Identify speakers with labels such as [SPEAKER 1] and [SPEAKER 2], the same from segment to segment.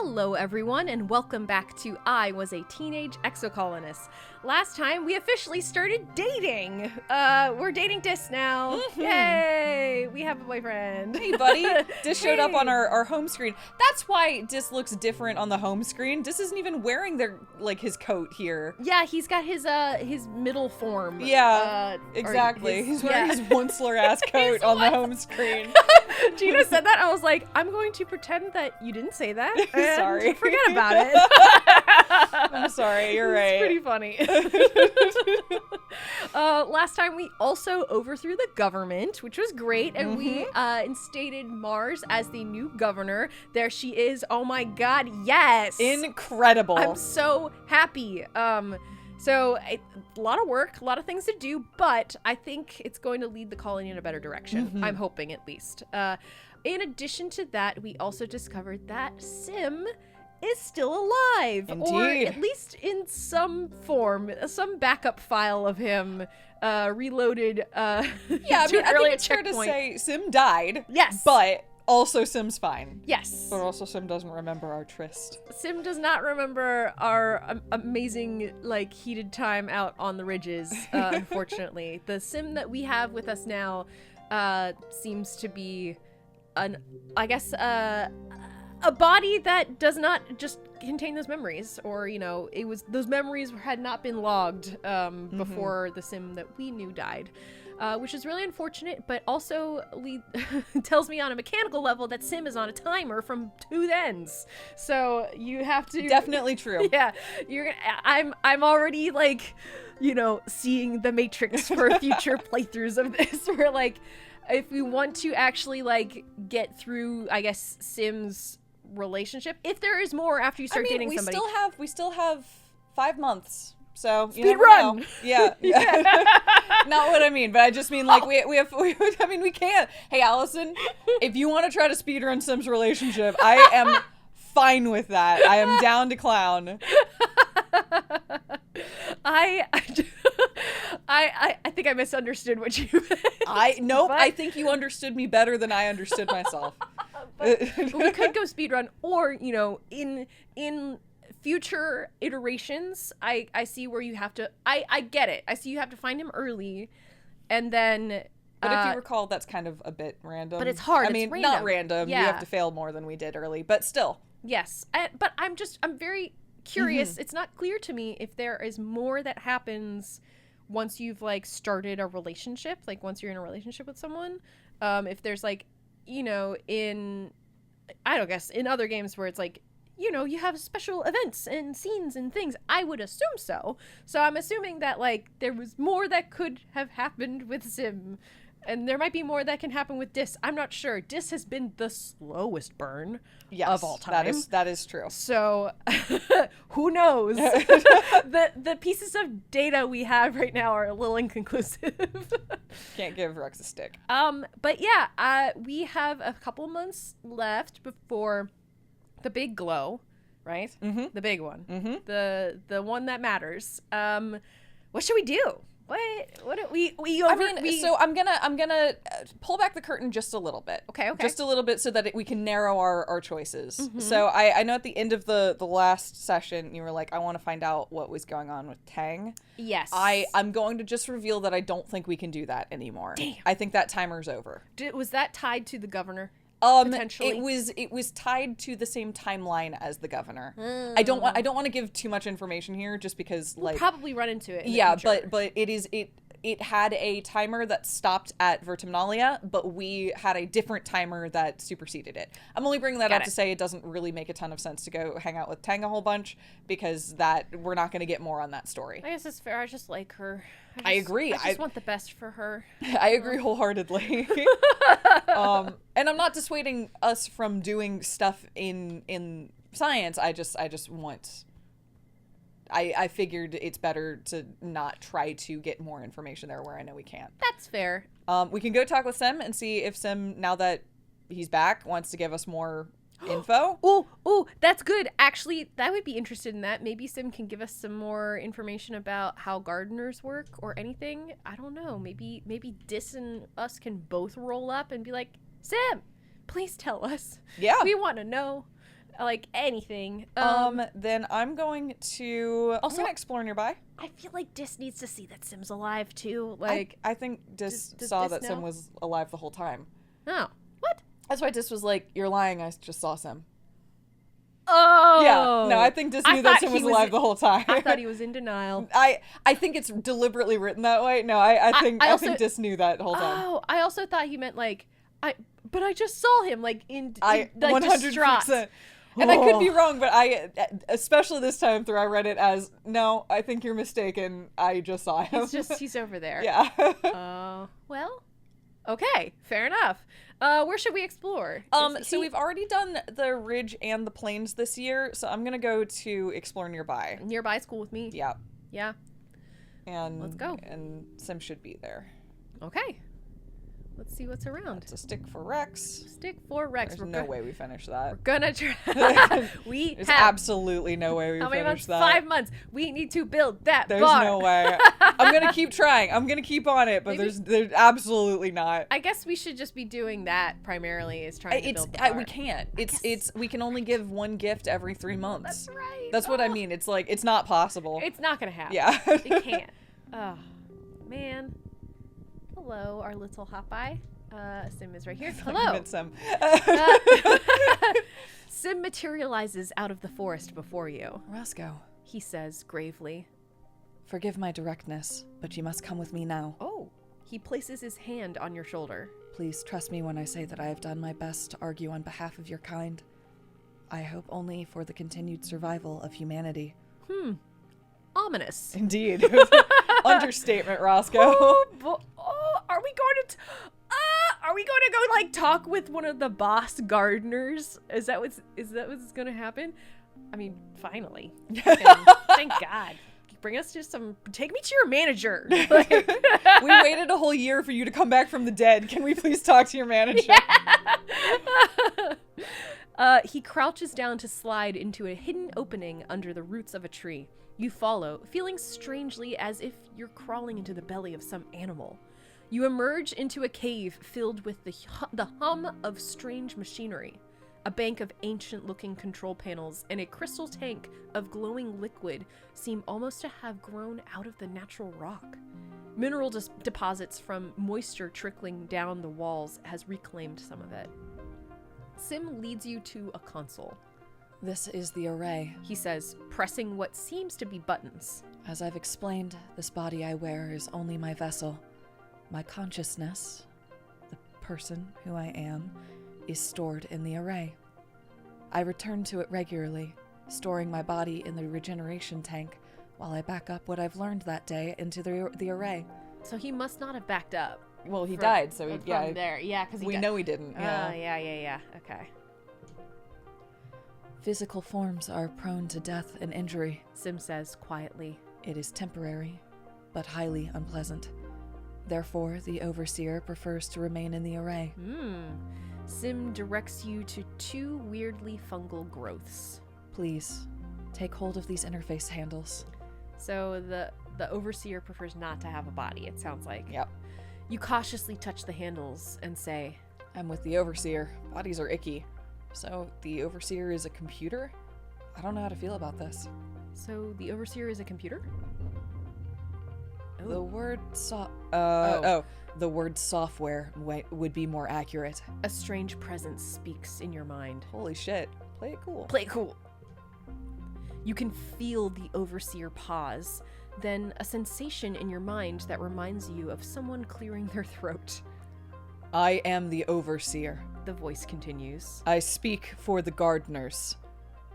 [SPEAKER 1] Hello everyone, and welcome back to I Was a Teenage Exocolonist. Last time, we officially started dating. We're dating Dis now. Mm-hmm. Yay! We have a boyfriend.
[SPEAKER 2] Hey buddy! Dis showed up on our home screen. That's why Dis looks different on the home screen. Dis isn't even wearing his coat here.
[SPEAKER 1] Yeah, he's got his middle form.
[SPEAKER 2] Yeah, exactly. He's wearing his Wunsler-ass coat on the home screen.
[SPEAKER 1] Gina said that, I was like, I'm going to pretend that you didn't say that.
[SPEAKER 2] Sorry.
[SPEAKER 1] Forget about it.
[SPEAKER 2] I'm sorry, you're right.
[SPEAKER 1] It's pretty funny. Last time we also overthrew the government, which was great, and we instated Mars as the new governor. There she is. Oh my god, yes!
[SPEAKER 2] Incredible.
[SPEAKER 1] I'm so happy. So a lot of work, a lot of things to do, but I think it's going to lead the colony in a better direction. I'm hoping, at least. In addition to that, we also discovered that Sim is still alive.
[SPEAKER 2] Indeed.
[SPEAKER 1] Or at least in some form, some backup file of him reloaded
[SPEAKER 2] yeah, I think it's fair to say Sim died.
[SPEAKER 1] Yes.
[SPEAKER 2] But also Sim's fine.
[SPEAKER 1] Yes.
[SPEAKER 2] But also Sim doesn't remember our tryst.
[SPEAKER 1] Sim does not remember our amazing, heated time out on the ridges, unfortunately. The Sim that we have with us now seems to be a body that does not just contain those memories, or those memories had not been logged before the Sim that we knew died, which is really unfortunate, but also tells me on a mechanical level that Sim is on a timer from two ends, so you have to
[SPEAKER 2] definitely true.
[SPEAKER 1] Yeah, I'm already seeing the Matrix for future playthroughs of this, where if we want to actually get through, I guess, Sim's relationship, if there is more after you start dating somebody.
[SPEAKER 2] We still have 5 months. So
[SPEAKER 1] speed run.
[SPEAKER 2] Yeah. Not what I mean, but I just mean we can't. Hey Allison, if you want to try to speed run Sim's relationship, I am fine with that. I am down to clown.
[SPEAKER 1] I think I misunderstood what you meant.
[SPEAKER 2] I think you understood me better than I understood myself.
[SPEAKER 1] But we could go speedrun, or in future iterations, I see where you have to. I get it. I see you have to find him early, and then.
[SPEAKER 2] But if you recall, that's kind of a bit random.
[SPEAKER 1] But it's hard.
[SPEAKER 2] I mean, not random.
[SPEAKER 1] Yeah.
[SPEAKER 2] You have to fail more than we did early, but still.
[SPEAKER 1] Yes, but I'm very curious. It's not clear to me if there is more that happens once you've started a relationship, once you're in a relationship with someone. If there's in other games where it's you have special events and scenes and things. I would assume so. So I'm assuming that there was more that could have happened with Sim. And there might be more that can happen with Dis. I'm not sure. Dis has been the slowest burn of all time.
[SPEAKER 2] That is true.
[SPEAKER 1] So, who knows? The pieces of data we have right now are a little inconclusive.
[SPEAKER 2] Can't give Rex a stick.
[SPEAKER 1] But yeah, we have a couple months left before the big glow, right? Mm-hmm. The big one. Mm-hmm. The one that matters. What should we do?
[SPEAKER 2] So I'm gonna pull back the curtain just a little bit.
[SPEAKER 1] Okay.
[SPEAKER 2] Just a little bit so that we can narrow our choices.
[SPEAKER 1] Mm-hmm.
[SPEAKER 2] So I know at the end of the last session you were like, I want to find out what was going on with Tang.
[SPEAKER 1] Yes.
[SPEAKER 2] I'm going to just reveal that I don't think we can do that anymore.
[SPEAKER 1] Damn.
[SPEAKER 2] I think that timer's over.
[SPEAKER 1] Was that tied to the governor?
[SPEAKER 2] Potentially? It was tied to the same timeline as the governor. I don't want to give too much information here, just because
[SPEAKER 1] we'll probably run into it.
[SPEAKER 2] But it had a timer that stopped at Vertimnalia, but we had a different timer that superseded it. I'm only bringing that up to say it doesn't really make a ton of sense to go hang out with Tang a whole bunch, because we're not going to get more on that story.
[SPEAKER 1] I guess it's fair. I just like her.
[SPEAKER 2] I agree.
[SPEAKER 1] I just want the best for her.
[SPEAKER 2] I agree wholeheartedly. And I'm not dissuading us from doing stuff in science. I just want. I figured it's better to not try to get more information there where I know we can't.
[SPEAKER 1] That's fair.
[SPEAKER 2] We can go talk with Sim and see if Sim, now that he's back, wants to give us more info.
[SPEAKER 1] Oh, that's good. Actually, I would be interested in that. Maybe Sim can give us some more information about how gardeners work or anything. I don't know. Maybe Dis and us can both roll up and be like, Sim, please tell us.
[SPEAKER 2] Yeah.
[SPEAKER 1] We want to know. like anything.
[SPEAKER 2] Then I'm going to explore nearby.
[SPEAKER 1] I feel like Dis needs to see that Sim's alive too. Like,
[SPEAKER 2] I think Dis
[SPEAKER 1] does
[SPEAKER 2] saw
[SPEAKER 1] Dis
[SPEAKER 2] that
[SPEAKER 1] know?
[SPEAKER 2] Sim was alive the whole time.
[SPEAKER 1] oh, what?
[SPEAKER 2] That's why Dis was like, "You're lying. I just saw Sim."
[SPEAKER 1] Oh,
[SPEAKER 2] Yeah, no, I think Dis knew that Sim was alive the whole time.
[SPEAKER 1] I thought he was in denial.
[SPEAKER 2] I think it's deliberately written that way. No, I think Dis knew that whole time.
[SPEAKER 1] Oh, I also thought he meant like but I just saw him like like
[SPEAKER 2] 100%.
[SPEAKER 1] distraught.
[SPEAKER 2] And I could be wrong, but especially this time through, I read it as, no, I think you're mistaken. I just saw him.
[SPEAKER 1] He's over there.
[SPEAKER 2] Yeah.
[SPEAKER 1] Well, okay, fair enough. Where should we explore?
[SPEAKER 2] So we've already done the ridge and the plains this year, so I'm gonna go to explore nearby.
[SPEAKER 1] Nearby's cool with me.
[SPEAKER 2] Yeah.
[SPEAKER 1] Yeah.
[SPEAKER 2] And
[SPEAKER 1] let's go.
[SPEAKER 2] And Sim should be there.
[SPEAKER 1] Okay. Let's see what's around.
[SPEAKER 2] It's a stick for Rex.
[SPEAKER 1] Stick for Rex.
[SPEAKER 2] There's no way we finish that.
[SPEAKER 1] We're gonna try.
[SPEAKER 2] There's absolutely no way we finish that.
[SPEAKER 1] 5 months. We need to build that
[SPEAKER 2] There's
[SPEAKER 1] bar.
[SPEAKER 2] no way. I'm gonna keep trying. I'm gonna keep on it, but there's absolutely not.
[SPEAKER 1] I guess we should just be doing that primarily. Is trying to build the bar.
[SPEAKER 2] We can't. We can only give one gift every 3 months.
[SPEAKER 1] That's right.
[SPEAKER 2] That's what I mean. It's like it's not possible.
[SPEAKER 1] It's not gonna happen.
[SPEAKER 2] Yeah.
[SPEAKER 1] It can't. Oh man. Hello, our little Hopeye. Sim is right here. Hello.
[SPEAKER 2] Sim.
[SPEAKER 1] Sim materializes out of the forest before you.
[SPEAKER 2] Roscoe,
[SPEAKER 1] he says gravely.
[SPEAKER 2] Forgive my directness, but you must come with me now.
[SPEAKER 1] Oh. He places his hand on your shoulder.
[SPEAKER 2] Please trust me when I say that I have done my best to argue on behalf of your kind. I hope only for the continued survival of humanity.
[SPEAKER 1] Ominous.
[SPEAKER 2] Indeed. Understatement, Roscoe.
[SPEAKER 1] Are we going to go like talk with one of the boss gardeners? Is that what's gonna happen? I mean, finally. Thank God. Take me to your manager. Like,
[SPEAKER 2] we waited a whole year for you to come back from the dead. Can we please talk to your manager?
[SPEAKER 1] Yeah. He crouches down to slide into a hidden opening under the roots of a tree. You follow, feeling strangely as if you're crawling into the belly of some animal. You emerge into a cave filled with the hum of strange machinery. A bank of ancient-looking control panels and a crystal tank of glowing liquid seem almost to have grown out of the natural rock. Mineral deposits from moisture trickling down the walls has reclaimed some of it. Sim leads you to a console.
[SPEAKER 2] This is the array,
[SPEAKER 1] he says, pressing what seems to be buttons.
[SPEAKER 2] As I've explained, this body I wear is only my vessel. My consciousness, the person who I am, is stored in the array. I return to it regularly, storing my body in the regeneration tank while I back up what I've learned that day into the array.
[SPEAKER 1] So he must not have backed up.
[SPEAKER 2] Well, he died, so
[SPEAKER 1] from there. Yeah, because
[SPEAKER 2] we know he didn't. Yeah.
[SPEAKER 1] Yeah. Okay.
[SPEAKER 2] Physical forms are prone to death and injury,
[SPEAKER 1] Sim says quietly.
[SPEAKER 2] It is temporary, but highly unpleasant. Therefore, the Overseer prefers to remain in the array.
[SPEAKER 1] Sim directs you to 2 weirdly fungal growths.
[SPEAKER 2] Please, take hold of these interface handles.
[SPEAKER 1] So the Overseer prefers not to have a body, it sounds like.
[SPEAKER 2] Yep.
[SPEAKER 1] You cautiously touch the handles and say,
[SPEAKER 2] I'm with the Overseer. Bodies are icky. So the Overseer is a computer? I don't know how to feel about this.
[SPEAKER 1] So the Overseer is a computer?
[SPEAKER 2] The word the word software would be more accurate.
[SPEAKER 1] A strange presence speaks in your mind.
[SPEAKER 2] Holy shit. Play it cool.
[SPEAKER 1] Play it cool. You can feel the Overseer pause, then a sensation in your mind that reminds you of someone clearing their throat.
[SPEAKER 2] I am the Overseer.
[SPEAKER 1] The voice continues.
[SPEAKER 2] I speak for the gardeners.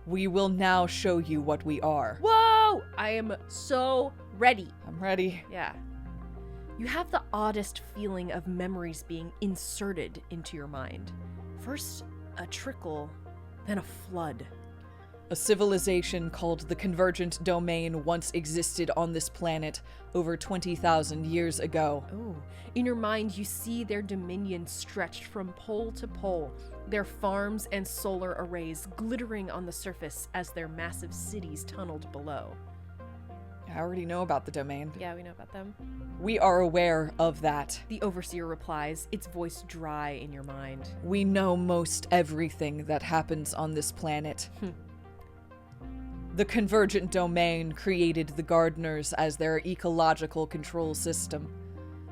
[SPEAKER 2] We will now show you what we are.
[SPEAKER 1] Whoa! I am so ready.
[SPEAKER 2] I'm ready.
[SPEAKER 1] Yeah. You have the oddest feeling of memories being inserted into your mind. First, a trickle, then a flood.
[SPEAKER 2] A civilization called the Convergent Domain once existed on this planet over 20,000 years ago.
[SPEAKER 1] Oh, in your mind, you see their dominion stretched from pole to pole, their farms and solar arrays glittering on the surface as their massive cities tunneled below.
[SPEAKER 2] I already know about the domain.
[SPEAKER 1] Yeah, we know about them.
[SPEAKER 2] We are aware of that.
[SPEAKER 1] The Overseer replies, its voice dry in your mind.
[SPEAKER 2] We know most everything that happens on this planet. The convergent domain created the gardeners as their ecological control system.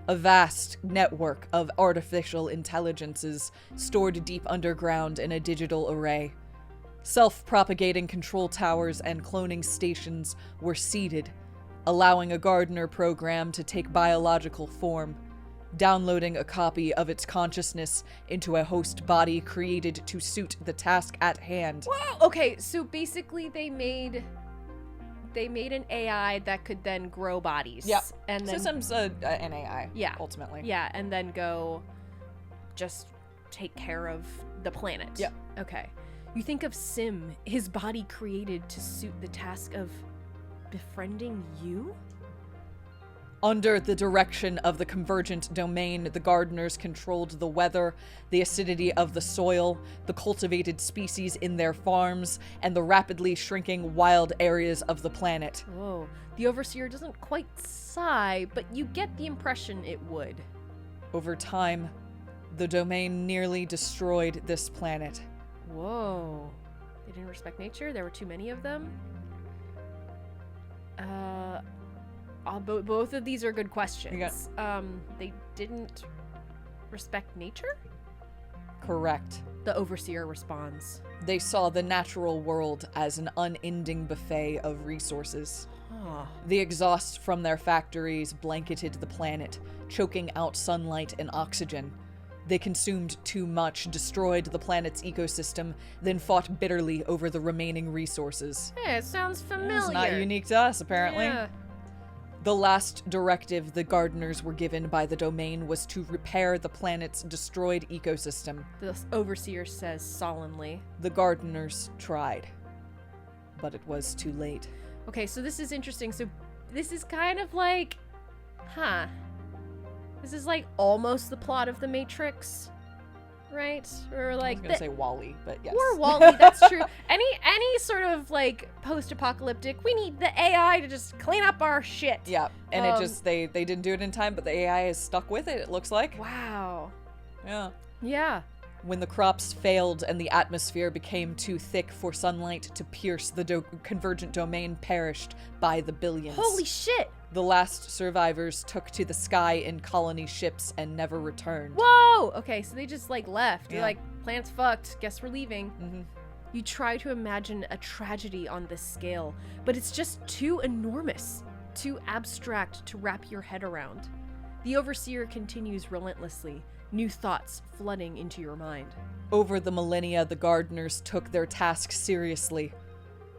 [SPEAKER 2] A vast network of artificial intelligences stored deep underground in a digital array. Self-propagating control towers and cloning stations were seeded, allowing a gardener program to take biological form, downloading a copy of its consciousness into a host body created to suit the task at hand.
[SPEAKER 1] Whoa! Okay, so basically they made an AI that could then grow bodies.
[SPEAKER 2] Yep.
[SPEAKER 1] And then
[SPEAKER 2] Systems an AI.
[SPEAKER 1] Yeah.
[SPEAKER 2] Ultimately.
[SPEAKER 1] Yeah, and then go just take care of the planet.
[SPEAKER 2] Yep.
[SPEAKER 1] Okay. You think of Sim, his body created to suit the task of befriending you?
[SPEAKER 2] Under the direction of the convergent domain, the gardeners controlled the weather, the acidity of the soil, the cultivated species in their farms, and the rapidly shrinking wild areas of the planet.
[SPEAKER 1] Whoa. The Overseer doesn't quite sigh, but you get the impression it would.
[SPEAKER 2] Over time, the domain nearly destroyed this planet.
[SPEAKER 1] Whoa. They didn't respect nature? There were too many of them? Both of these are good questions. They didn't respect nature?
[SPEAKER 2] Correct.
[SPEAKER 1] The Overseer responds.
[SPEAKER 2] They saw the natural world as an unending buffet of resources.
[SPEAKER 1] Huh.
[SPEAKER 2] The exhaust from their factories blanketed the planet, choking out sunlight and oxygen. They consumed too much, destroyed the planet's ecosystem, then fought bitterly over the remaining resources.
[SPEAKER 1] Hey, it sounds familiar.
[SPEAKER 2] It's not unique to us, apparently.
[SPEAKER 1] Yeah.
[SPEAKER 2] The last directive the gardeners were given by the domain was to repair the planet's destroyed ecosystem.
[SPEAKER 1] The Overseer says solemnly.
[SPEAKER 2] The gardeners tried, but it was too late.
[SPEAKER 1] Okay, so this is interesting. So this is kind of like, this is like almost the plot of The Matrix, right? Or like
[SPEAKER 2] I was gonna say WALL-E, but yes.
[SPEAKER 1] Or WALL-E, that's true. Any sort of like post-apocalyptic, we need the AI to just clean up our shit.
[SPEAKER 2] Yeah, and it just, they didn't do it in time, but the AI is stuck with it looks like.
[SPEAKER 1] Wow.
[SPEAKER 2] Yeah.
[SPEAKER 1] Yeah.
[SPEAKER 2] When the crops failed and the atmosphere became too thick for sunlight to pierce, the convergent domain perished by the billions.
[SPEAKER 1] Holy shit!
[SPEAKER 2] The last survivors took to the sky in colony ships and never returned.
[SPEAKER 1] Whoa! Okay, so they just like left. They're
[SPEAKER 2] Yeah.
[SPEAKER 1] like, planet's fucked. Guess we're leaving.
[SPEAKER 2] Mm-hmm.
[SPEAKER 1] You try to imagine a tragedy on this scale, but it's just too enormous, too abstract to wrap your head around. The Overseer continues relentlessly, new thoughts flooding into your mind.
[SPEAKER 2] Over the millennia, the gardeners took their task seriously.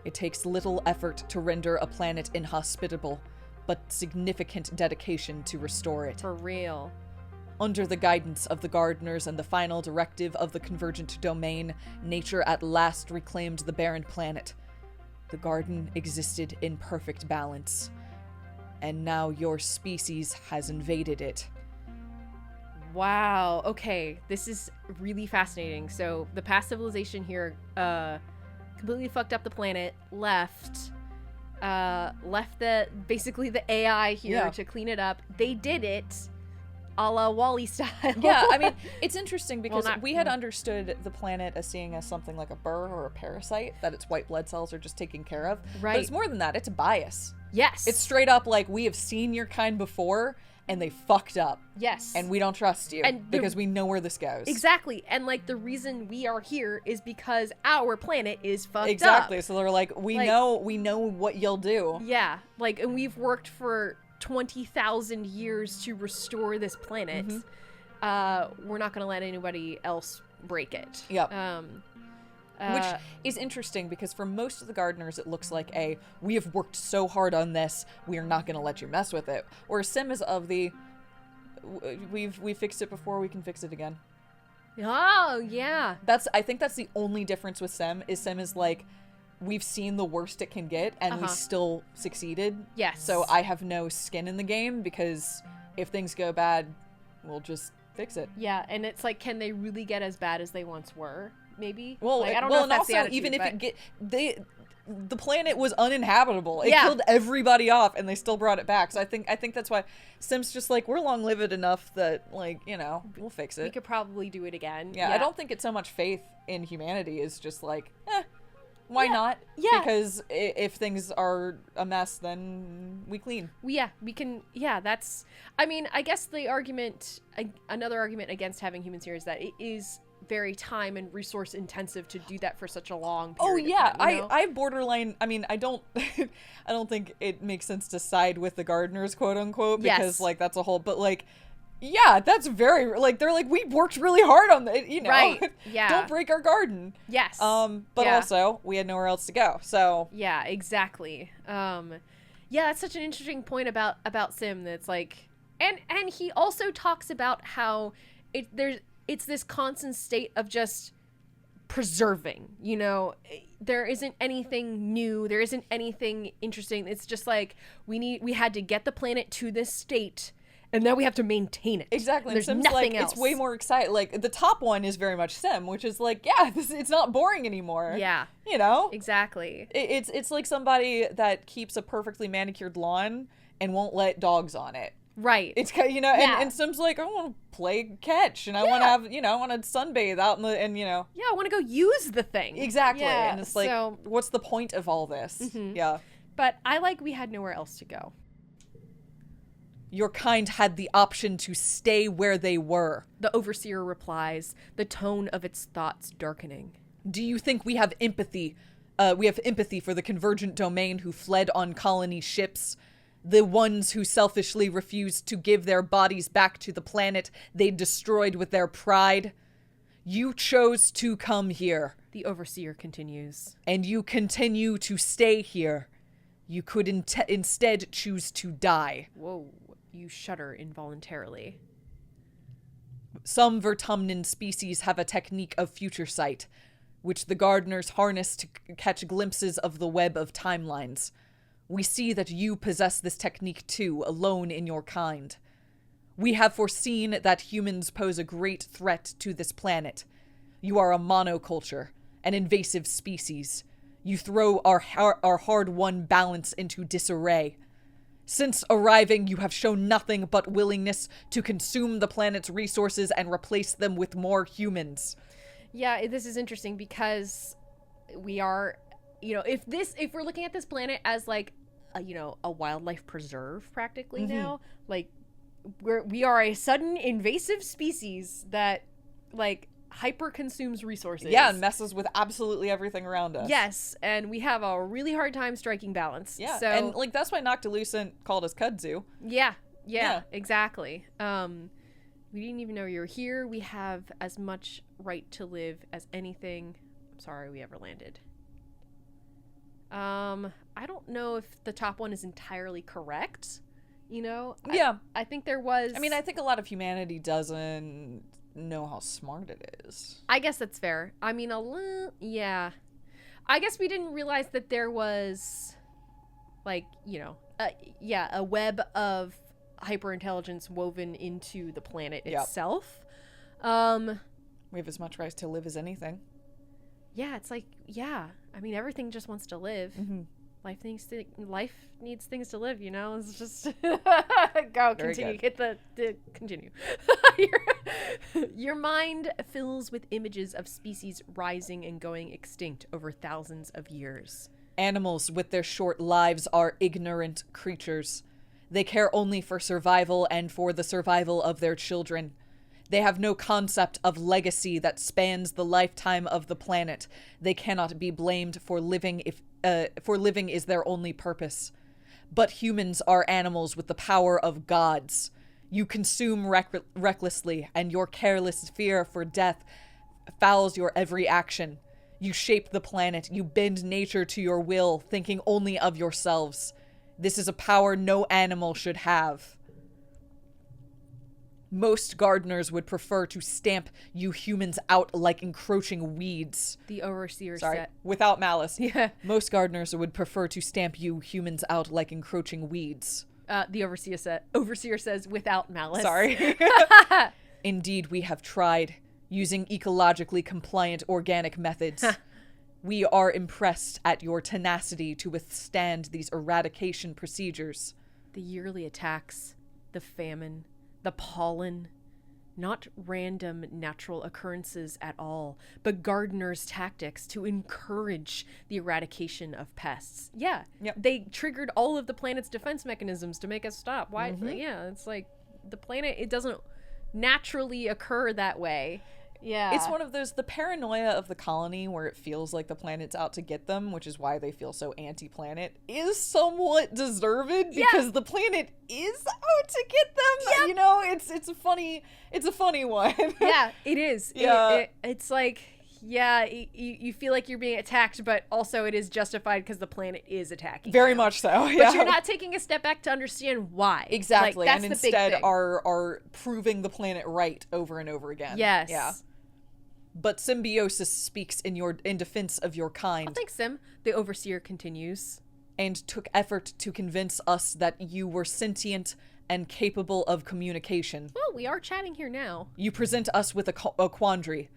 [SPEAKER 2] It takes little effort to render a planet inhospitable, but significant dedication to restore it.
[SPEAKER 1] For real.
[SPEAKER 2] Under the guidance of the gardeners and the final directive of the convergent domain, nature at last reclaimed the barren planet. The garden existed in perfect balance, and now your species has invaded it.
[SPEAKER 1] Wow. Okay, this is really fascinating. So the past civilization here completely fucked up the planet, left basically the AI here to clean it up. They did it a la WALL-E style.
[SPEAKER 2] Yeah, I mean, it's interesting because
[SPEAKER 1] Well,
[SPEAKER 2] we had understood the planet as seeing as something like a burr or a parasite that its white blood cells are just taking care of.
[SPEAKER 1] Right.
[SPEAKER 2] But it's more than that. It's a bias.
[SPEAKER 1] Yes.
[SPEAKER 2] It's straight up like, we have seen your kind before and they fucked up.
[SPEAKER 1] Yes.
[SPEAKER 2] And we don't trust you
[SPEAKER 1] And
[SPEAKER 2] because we know where this goes.
[SPEAKER 1] Exactly. And like the reason we are here is because our planet is fucked up.
[SPEAKER 2] Exactly. So they're like, we know what you'll do.
[SPEAKER 1] Yeah. Like, and we've worked for 20,000 years to restore this planet.
[SPEAKER 2] Mm-hmm.
[SPEAKER 1] We're not going to let anybody else break it.
[SPEAKER 2] Yep. Which is interesting because for most of the gardeners, it looks like we have worked so hard on this, we are not going to let you mess with it. Or Sim is of the, we've fixed it before, we can fix it again.
[SPEAKER 1] Oh, yeah.
[SPEAKER 2] I think that's the only difference with Sim is like, we've seen the worst it can get and we still succeeded.
[SPEAKER 1] Yes.
[SPEAKER 2] So I have no skin in the game because if things go bad, we'll just fix it.
[SPEAKER 1] Yeah, and it's like, can they really get as bad as they once were? Maybe.
[SPEAKER 2] Well,
[SPEAKER 1] like, I don't know if
[SPEAKER 2] and
[SPEAKER 1] that's
[SPEAKER 2] also
[SPEAKER 1] the attitude,
[SPEAKER 2] even if
[SPEAKER 1] but...
[SPEAKER 2] it the planet was uninhabitable. It
[SPEAKER 1] Yeah.
[SPEAKER 2] killed everybody off, and they still brought it back. So I think that's why Sim's just like, we're long-lived enough that, like, you know, we'll fix it.
[SPEAKER 1] We could probably do it again.
[SPEAKER 2] Yeah, I don't think it's so much faith in humanity. It's just like, why not?
[SPEAKER 1] Yeah.
[SPEAKER 2] Because if things are a mess, then we clean.
[SPEAKER 1] Yeah, we can. Yeah, that's. I mean, I guess the argument, another argument against having humans here is that it is very time and resource intensive to do that for such a long period.
[SPEAKER 2] Oh yeah,
[SPEAKER 1] of time, you know?
[SPEAKER 2] I borderline. I mean, I don't think it makes sense to side with the gardeners, quote unquote, because
[SPEAKER 1] Yes.
[SPEAKER 2] like that's a whole. But like, yeah, that's very like they're like, we worked really hard on it, you know.
[SPEAKER 1] Right. Yeah.
[SPEAKER 2] Don't break our garden.
[SPEAKER 1] Yes.
[SPEAKER 2] But
[SPEAKER 1] Yeah.
[SPEAKER 2] also we had nowhere else to go, so.
[SPEAKER 1] Yeah, exactly. Yeah, that's such an interesting point about Sim. That's like, and he also talks about how it's this constant state of just preserving, you know. There isn't anything new, there isn't anything interesting. It's just like we had to get the planet to this state, and now we have to maintain it.
[SPEAKER 2] Exactly.
[SPEAKER 1] There's
[SPEAKER 2] Sim's
[SPEAKER 1] nothing
[SPEAKER 2] like,
[SPEAKER 1] else.
[SPEAKER 2] it's way more exciting. Like the top one is very much Sim, which is like, yeah, it's not boring anymore.
[SPEAKER 1] Yeah,
[SPEAKER 2] You know?
[SPEAKER 1] exactly.
[SPEAKER 2] It's like somebody that keeps a perfectly manicured lawn and won't let dogs on it.
[SPEAKER 1] Right.
[SPEAKER 2] It's kind, you know,
[SPEAKER 1] Yeah.
[SPEAKER 2] and Sim's like, I want to play catch, and I want to have, you know, I want to sunbathe out in the, and you know,
[SPEAKER 1] yeah, I want to go use the thing.
[SPEAKER 2] exactly.
[SPEAKER 1] Yeah,
[SPEAKER 2] And it's like,
[SPEAKER 1] so,
[SPEAKER 2] what's the point of all this?
[SPEAKER 1] Mhm.
[SPEAKER 2] Yeah.
[SPEAKER 1] but I like we had nowhere else to go.
[SPEAKER 2] Your kind had the option to stay where they were.
[SPEAKER 1] The overseer replies, the tone of its thoughts darkening.
[SPEAKER 2] Do you think we have empathy? We have empathy for the convergent domain who fled on colony ships, the ones who selfishly refused to give their bodies back to the planet they destroyed with their pride. You chose to come here,
[SPEAKER 1] The overseer continues.
[SPEAKER 2] and you continue to stay here. You could instead choose to die.
[SPEAKER 1] Whoa, you shudder involuntarily.
[SPEAKER 2] Some Vertumnan species have a technique of future sight, which the gardeners harness to catch glimpses of the web of timelines. We see that you possess this technique too, alone in your kind. We have foreseen that humans pose a great threat to this planet. You are a monoculture, an invasive species. You throw our hard-won balance into disarray. Since arriving, you have shown nothing but willingness to consume the planet's resources and replace them with more humans.
[SPEAKER 1] Yeah, this is interesting because we are, you know, if we're looking at this planet as like, a wildlife preserve practically now, like we are a sudden invasive species that like hyper consumes resources.
[SPEAKER 2] Yeah, and messes with absolutely everything around us.
[SPEAKER 1] Yes, and we have a really hard time striking balance.
[SPEAKER 2] Yeah,
[SPEAKER 1] so,
[SPEAKER 2] and like that's why Noctilucent called us kudzu.
[SPEAKER 1] Yeah, exactly. We didn't even know you were here. We have as much right to live as anything. I'm sorry we ever landed. I don't know if the top one is entirely correct. You know?
[SPEAKER 2] Yeah.
[SPEAKER 1] I think there was.
[SPEAKER 2] I mean, I think a lot of humanity doesn't know how smart it is.
[SPEAKER 1] I guess that's fair. I mean, yeah. I guess we didn't realize that there was, like, a web of hyperintelligence woven into the planet itself.
[SPEAKER 2] We have as much right to live as anything.
[SPEAKER 1] Yeah, it's like, yeah. I mean, everything just wants to live.
[SPEAKER 2] Mm-hmm.
[SPEAKER 1] Life needs things to live, you know? It's just go,
[SPEAKER 2] Very
[SPEAKER 1] continue.
[SPEAKER 2] good.
[SPEAKER 1] Hit the continue. Your mind fills with images of species rising and going extinct over thousands of years.
[SPEAKER 2] Animals with their short lives are ignorant creatures. They care only for survival and for the survival of their children. They have no concept of legacy that spans the lifetime of the planet. They cannot be blamed for living for living is their only purpose. But humans are animals with the power of gods. You consume recklessly, and your careless fear for death fouls your every action. You shape the planet. You bend nature to your will, thinking only of yourselves. This is a power no animal should have. Most gardeners would prefer to stamp you humans out like encroaching weeds.
[SPEAKER 1] The overseer
[SPEAKER 2] Sorry,
[SPEAKER 1] said.
[SPEAKER 2] without malice.
[SPEAKER 1] Yeah.
[SPEAKER 2] Most gardeners would prefer to stamp you humans out like encroaching weeds.
[SPEAKER 1] The overseer says without malice.
[SPEAKER 2] Sorry. Indeed, we have tried, using ecologically compliant organic methods. We are impressed at your tenacity to withstand these eradication procedures.
[SPEAKER 1] The yearly attacks, the famine, the pollen, not random natural occurrences at all, but gardeners' tactics to encourage the eradication of pests. Yeah,
[SPEAKER 2] Yep.
[SPEAKER 1] they triggered all of the planet's defense mechanisms to make us stop. Why? Yeah, it's like the planet, it doesn't naturally occur that way. Yeah.
[SPEAKER 2] It's one of those, the paranoia of the colony where it feels like the planet's out to get them, which is why they feel so anti-planet, is somewhat deserved because the planet is out to get them.
[SPEAKER 1] Yep.
[SPEAKER 2] You know, it's a funny one.
[SPEAKER 1] Yeah, it is.
[SPEAKER 2] Yeah.
[SPEAKER 1] It's like, yeah, you feel like you're being attacked, but also it is justified because the planet is attacking.
[SPEAKER 2] Very
[SPEAKER 1] you.
[SPEAKER 2] much so. Yeah.
[SPEAKER 1] But you're not taking a step back to understand why.
[SPEAKER 2] Exactly.
[SPEAKER 1] Like, that's
[SPEAKER 2] and
[SPEAKER 1] the big
[SPEAKER 2] instead
[SPEAKER 1] thing.
[SPEAKER 2] are proving the planet right over and over again.
[SPEAKER 1] Yes.
[SPEAKER 2] Yeah. But symbiosis speaks in defense of your kind.
[SPEAKER 1] Oh, thanks, Sim. The overseer continues.
[SPEAKER 2] And took effort to convince us that you were sentient and capable of communication.
[SPEAKER 1] Well, we are chatting here now.
[SPEAKER 2] You present us with a quandary.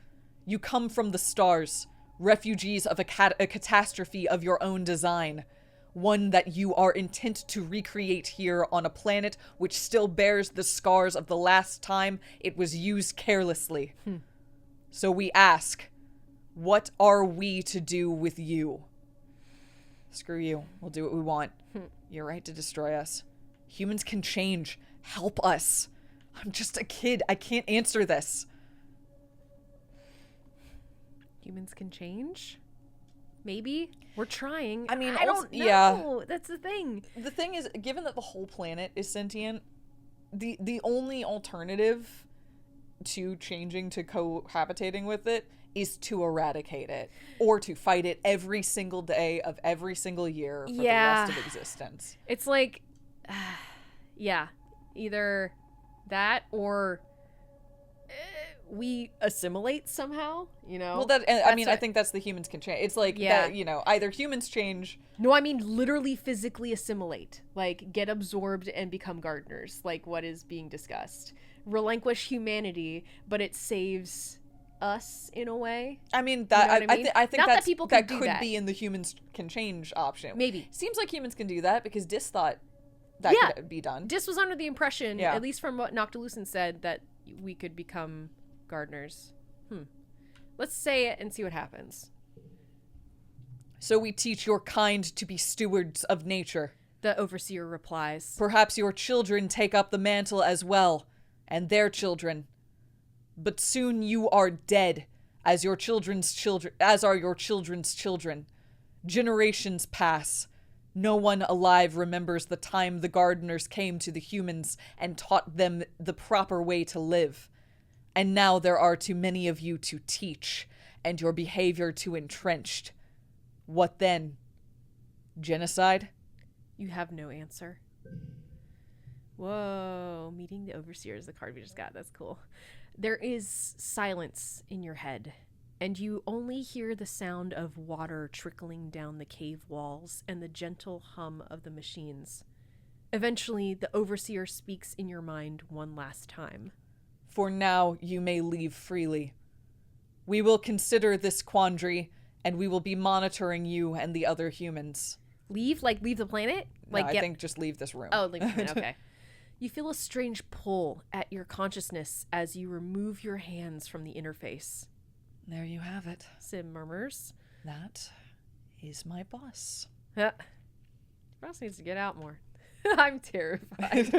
[SPEAKER 2] You come from the stars, refugees of a catastrophe of your own design. One that you are intent to recreate here on a planet which still bears the scars of the last time it was used carelessly. So we ask, what are we to do with you? Screw you. We'll do what we want. You're right to destroy us. Humans can change. Help us. I'm just a kid. I can't answer this.
[SPEAKER 1] Humans can change? Maybe. We're trying.
[SPEAKER 2] I mean,
[SPEAKER 1] I
[SPEAKER 2] also-
[SPEAKER 1] don't know.
[SPEAKER 2] yeah.
[SPEAKER 1] That's the thing.
[SPEAKER 2] The thing is, given that the whole planet is sentient, the only alternative to changing to cohabitating with it is to eradicate it or to fight it every single day of every single year for the rest of existence.
[SPEAKER 1] It's like, yeah, either that or we assimilate somehow, you know?
[SPEAKER 2] Well, I think that's the humans can change. It's like,
[SPEAKER 1] Yeah.
[SPEAKER 2] that, you know, either humans change.
[SPEAKER 1] No, I mean literally physically assimilate. Like, get absorbed and become gardeners, like what is being discussed. Relinquish humanity, but it saves us in a way.
[SPEAKER 2] I mean,
[SPEAKER 1] You know
[SPEAKER 2] that
[SPEAKER 1] what I mean?
[SPEAKER 2] I think
[SPEAKER 1] Not that people can
[SPEAKER 2] that
[SPEAKER 1] do
[SPEAKER 2] could
[SPEAKER 1] that.
[SPEAKER 2] be in the humans can change option.
[SPEAKER 1] Maybe.
[SPEAKER 2] Seems like humans can do that because Dis thought that
[SPEAKER 1] Yeah.
[SPEAKER 2] could be done.
[SPEAKER 1] Dis was under the impression,
[SPEAKER 2] Yeah.
[SPEAKER 1] at least from what Noctilucent said, that we could become gardeners. Let's say it and see what happens.
[SPEAKER 2] So we teach your kind to be stewards of nature.
[SPEAKER 1] The overseer replies.
[SPEAKER 2] Perhaps your children take up the mantle as well, and their children. But soon you are dead, as are your children's children. Generations pass. No one alive remembers the time the gardeners came to the humans and taught them the proper way to live. And now there are too many of you to teach, and your behavior too entrenched. What then? Genocide?
[SPEAKER 1] You have no answer. Whoa. Meeting the overseer is the card we just got. That's cool. There is silence in your head, and you only hear the sound of water trickling down the cave walls and the gentle hum of the machines. Eventually, the overseer speaks in your mind one last time.
[SPEAKER 2] For now, you may leave freely. We will consider this quandary, and we will be monitoring you and the other humans.
[SPEAKER 1] Leave? Like, leave the planet? Like,
[SPEAKER 2] No, I think just leave this room.
[SPEAKER 1] Oh, leave the planet. Okay. You feel a strange pull at your consciousness as you remove your hands from the interface.
[SPEAKER 2] There you have it.
[SPEAKER 1] Sim murmurs.
[SPEAKER 2] That is my boss.
[SPEAKER 1] Ross needs to get out more. I'm terrified.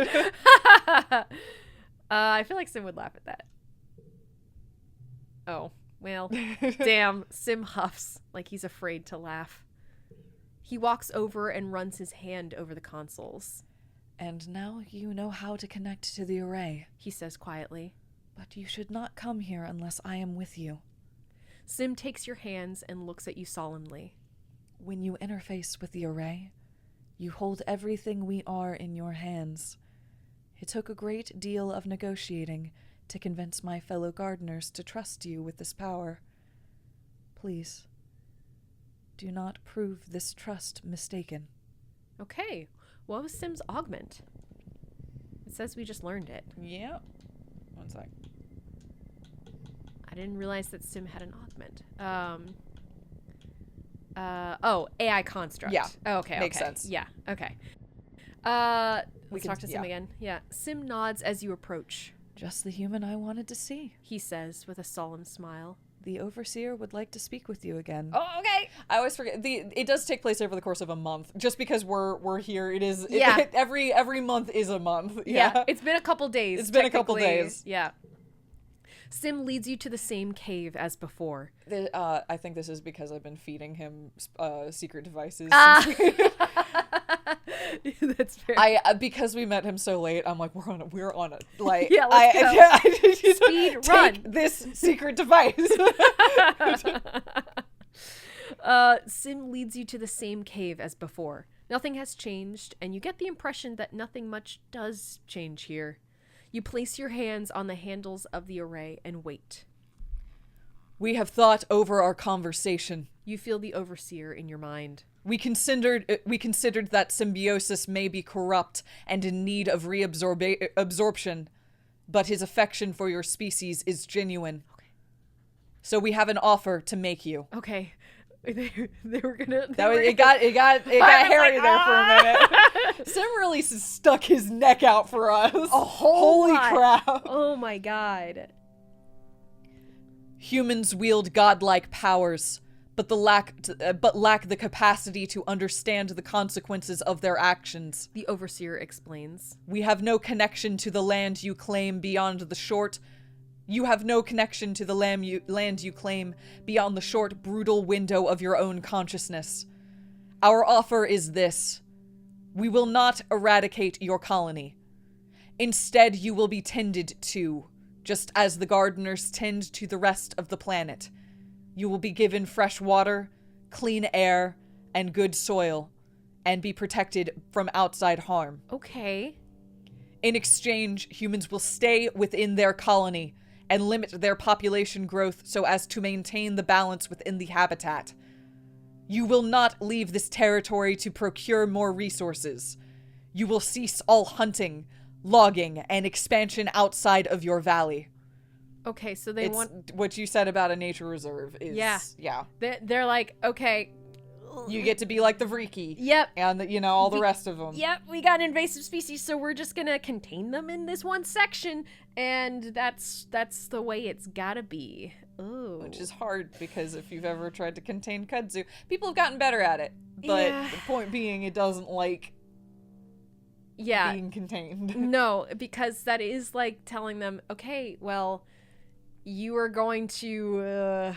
[SPEAKER 1] I feel like Sim would laugh at that. Oh, well, damn. Sim huffs like he's afraid to laugh. He walks over and runs his hand over the consoles.
[SPEAKER 2] And now you know how to connect to the array,
[SPEAKER 1] he says quietly.
[SPEAKER 2] But you should not come here unless I am with you.
[SPEAKER 1] Sim takes your hands and looks at you solemnly.
[SPEAKER 2] When you interface with the array, you hold everything we are in your hands. It took a great deal of negotiating to convince my fellow gardeners to trust you with this power. Please, do not prove this trust mistaken.
[SPEAKER 1] Okay, what was Sim's augment? It says we just learned it.
[SPEAKER 2] Yeah. One sec.
[SPEAKER 1] I didn't realize that Sim had an augment. AI construct.
[SPEAKER 2] Yeah.
[SPEAKER 1] Oh, okay.
[SPEAKER 2] Makes
[SPEAKER 1] okay.
[SPEAKER 2] sense.
[SPEAKER 1] Yeah. Okay. Let's talk to Sim again. Yeah. Sim nods as you approach.
[SPEAKER 2] Just the human I wanted to see.
[SPEAKER 1] He says with a solemn smile.
[SPEAKER 2] The overseer would like to speak with you again.
[SPEAKER 1] Oh, okay.
[SPEAKER 2] I always forget. It does take place over the course of a month. Just because we're here, it is.
[SPEAKER 1] Yeah.
[SPEAKER 2] Every month is a month.
[SPEAKER 1] Yeah. It's been a couple days.
[SPEAKER 2] It's been a couple days.
[SPEAKER 1] Yeah. Sim leads you to the same cave as before.
[SPEAKER 2] I think this is because I've been feeding him secret devices.
[SPEAKER 1] That's fair.
[SPEAKER 2] Because we met him so late, I'm like, we're on a like,
[SPEAKER 1] yeah, let's go. Speed run.
[SPEAKER 2] Take this secret device.
[SPEAKER 1] Sim leads you to the same cave as before. Nothing has changed, and you get the impression that nothing much does change here. You place your hands on the handles of the array and wait.
[SPEAKER 2] We have thought over our conversation.
[SPEAKER 1] You feel the overseer in your mind.
[SPEAKER 2] We considered that symbiosis may be corrupt and in need of reabsorption, but his affection for your species is genuine. Okay. So we have an offer to make you.
[SPEAKER 1] Okay. They were gonna.
[SPEAKER 2] It got hairy there for a minute. Sim really stuck his neck out for us.
[SPEAKER 1] A whole
[SPEAKER 2] Holy
[SPEAKER 1] lot.
[SPEAKER 2] crap!
[SPEAKER 1] Oh my god.
[SPEAKER 2] Humans wield godlike powers, but lack the capacity to understand the consequences of their actions.
[SPEAKER 1] The overseer explains.
[SPEAKER 2] We have no connection to the land you claim beyond the short. You have no connection to the land you claim beyond the short, brutal window of your own consciousness. Our offer is this. We will not eradicate your colony. Instead, you will be tended to, just as the gardeners tend to the rest of the planet. You will be given fresh water, clean air, and good soil, and be protected from outside harm.
[SPEAKER 1] Okay.
[SPEAKER 2] In exchange, humans will stay within their colony and limit their population growth so as to maintain the balance within the habitat. You will not leave this territory to procure more resources. You will cease all hunting, logging, and expansion outside of your valley.
[SPEAKER 1] Okay, so they want...
[SPEAKER 2] What you said about a nature reserve is...
[SPEAKER 1] Yeah. They're like, okay...
[SPEAKER 2] You get to be like the Vriki.
[SPEAKER 1] Yep.
[SPEAKER 2] And, all the rest of them.
[SPEAKER 1] Yep, we got an invasive species, so we're just gonna contain them in this one section, and that's the way it's gotta be. Ooh.
[SPEAKER 2] Which is hard, because if you've ever tried to contain kudzu, people have gotten better at it. But the point being, it doesn't like being contained.
[SPEAKER 1] No, because that is like telling them, okay, well, you are going to...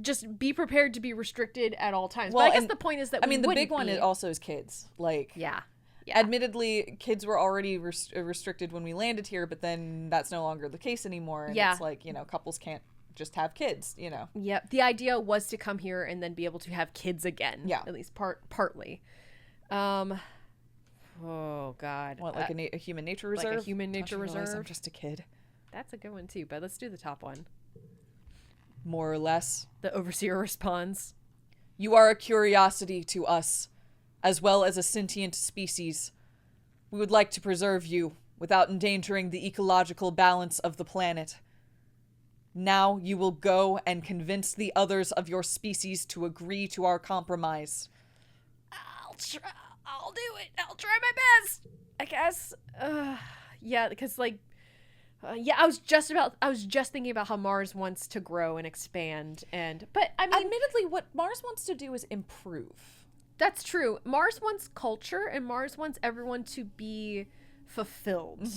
[SPEAKER 1] just be prepared to be restricted at all times.
[SPEAKER 2] Well,
[SPEAKER 1] but I guess the point is that
[SPEAKER 2] the big one also is kids. Like,
[SPEAKER 1] yeah.
[SPEAKER 2] Admittedly, kids were already restricted when we landed here, but then that's no longer the case anymore. And it's like, couples can't just have kids,
[SPEAKER 1] Yep. The idea was to come here and then be able to have kids again.
[SPEAKER 2] Yeah.
[SPEAKER 1] At least partly. Oh, God.
[SPEAKER 2] What, like a human nature reserve?
[SPEAKER 1] Like a human nature reserve?
[SPEAKER 2] I'm just a kid.
[SPEAKER 1] That's a good one, too, but let's do the top one.
[SPEAKER 2] More or less.
[SPEAKER 1] The overseer responds.
[SPEAKER 2] You are a curiosity to us, as well as a sentient species. We would like to preserve you without endangering the ecological balance of the planet. Now you will go and convince the others of your species to agree to our compromise.
[SPEAKER 1] I'll do it. I'll try my best, I guess. Yeah, because I was just thinking about how Mars wants to grow and expand, but I mean,
[SPEAKER 2] admittedly, what Mars wants to do is improve.
[SPEAKER 1] That's true. Mars wants culture, and Mars wants everyone to be fulfilled,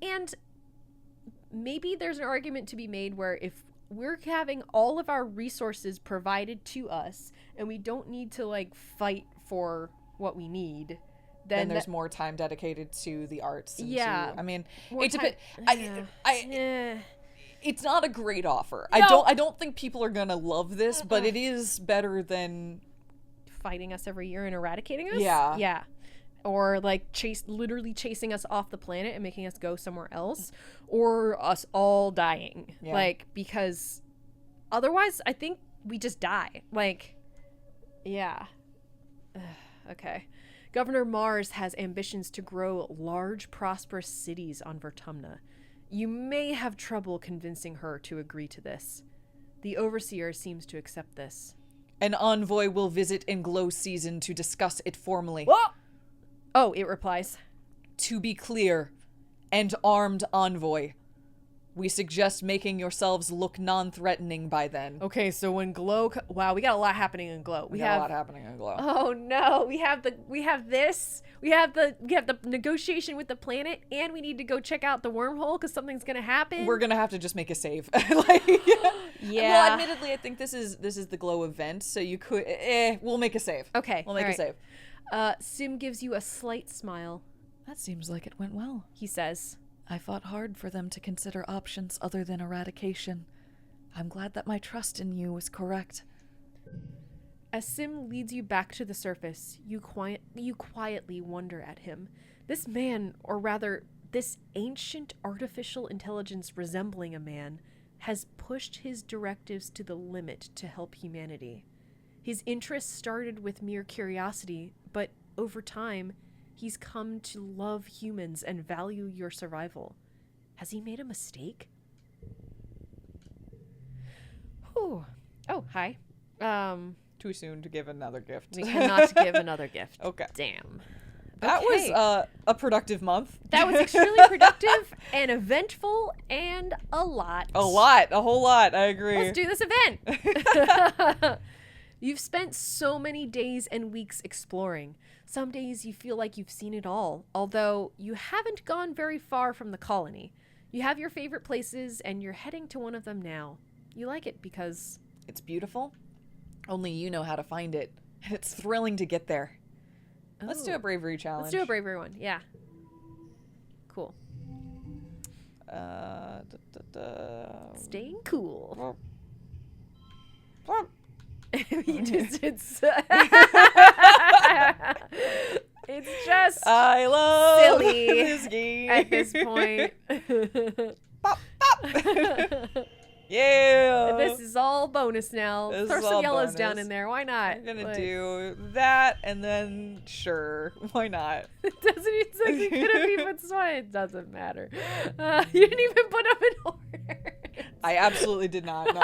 [SPEAKER 1] and maybe there's an argument to be made where if we're having all of our resources provided to us, and we don't need to fight for what we need, then
[SPEAKER 2] there's more time dedicated to the arts. And it's not a great offer.
[SPEAKER 1] No.
[SPEAKER 2] I don't think people are gonna love this, but it is better than
[SPEAKER 1] fighting us every year and eradicating us.
[SPEAKER 2] Yeah.
[SPEAKER 1] Or literally chasing us off the planet and making us go somewhere else, or us all dying.
[SPEAKER 2] Yeah.
[SPEAKER 1] Because otherwise, I think we just die. Okay. Governor Mars has ambitions to grow large, prosperous cities on Vertumna. You may have trouble convincing her to agree to this. The overseer seems to accept this.
[SPEAKER 2] An envoy will visit in Glow season to discuss it formally.
[SPEAKER 1] Whoa! Oh, it replies.
[SPEAKER 2] To be clear, and armed envoy. We suggest making yourselves look non-threatening by then.
[SPEAKER 1] Okay, so when Glow... Wow, we got a lot happening in Glow.
[SPEAKER 2] We got a lot happening in Glow.
[SPEAKER 1] Oh no, we have the negotiation with the planet, and we need to go check out the wormhole because something's gonna happen.
[SPEAKER 2] We're gonna have to just make a save.
[SPEAKER 1] Yeah.
[SPEAKER 2] Well, admittedly, I think this is the Glow event, so you could... we'll make a save.
[SPEAKER 1] Okay.
[SPEAKER 2] We'll make a save.
[SPEAKER 1] Sim gives you a slight smile.
[SPEAKER 2] That seems like it went well.
[SPEAKER 1] He says,
[SPEAKER 2] I fought hard for them to consider options other than eradication. I'm glad that my trust in you was correct.
[SPEAKER 1] As Sim leads you back to the surface, you quietly wonder at him. This man, or rather, this ancient artificial intelligence resembling a man, has pushed his directives to the limit to help humanity. His interest started with mere curiosity, but over time, he's come to love humans and value your survival. Has he made a mistake? Whew. Oh, hi.
[SPEAKER 2] Too soon to give another gift.
[SPEAKER 1] We cannot give another gift.
[SPEAKER 2] Okay.
[SPEAKER 1] Damn.
[SPEAKER 2] That was a productive month.
[SPEAKER 1] That was extremely productive and eventful and a lot.
[SPEAKER 2] A whole lot. I agree.
[SPEAKER 1] Let's do this event. You've spent so many days and weeks exploring. Some days you feel like you've seen it all, although you haven't gone very far from the colony. You have your favorite places and you're heading to one of them now. You like it because...
[SPEAKER 2] It's beautiful. Only you know how to find it. And it's thrilling to get there. Oh. Let's do a bravery challenge.
[SPEAKER 1] Let's do a bravery one. Yeah. Cool. Staying cool. It's just
[SPEAKER 2] I love
[SPEAKER 1] silly
[SPEAKER 2] this game
[SPEAKER 1] at this point.
[SPEAKER 2] Pop, pop. Yeah.
[SPEAKER 1] This is all bonus now. Throw some yellows down in there. Why not?
[SPEAKER 2] I'm gonna do that, and then sure, why not?
[SPEAKER 1] It doesn't. It's like you could have even sworn. It doesn't matter. You didn't even put them in order.
[SPEAKER 2] I absolutely did not. No.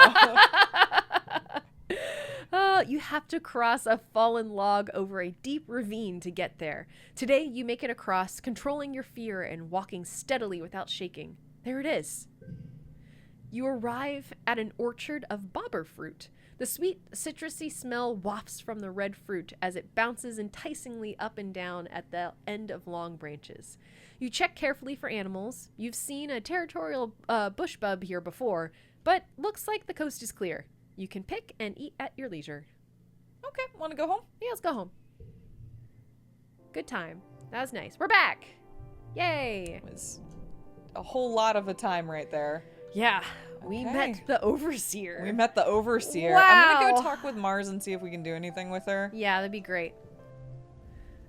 [SPEAKER 1] You have to cross a fallen log over a deep ravine to get there. Today, you make it across, controlling your fear and walking steadily without shaking. There it is. You arrive at an orchard of bobber fruit. The sweet, citrusy smell wafts from the red fruit as it bounces enticingly up and down at the end of long branches. You check carefully for animals. You've seen a territorial bush bub here before, but looks like the coast is clear. You can pick and eat at your leisure.
[SPEAKER 2] Okay, want to go home?
[SPEAKER 1] Yeah, let's go home. Good time. That was nice. We're back. Yay.
[SPEAKER 2] It was a whole lot of a time right there.
[SPEAKER 1] Yeah, we met the overseer.
[SPEAKER 2] We met the overseer.
[SPEAKER 1] Wow.
[SPEAKER 2] I'm gonna go talk with Mars and see if we can do anything with her.
[SPEAKER 1] Yeah, that'd be great.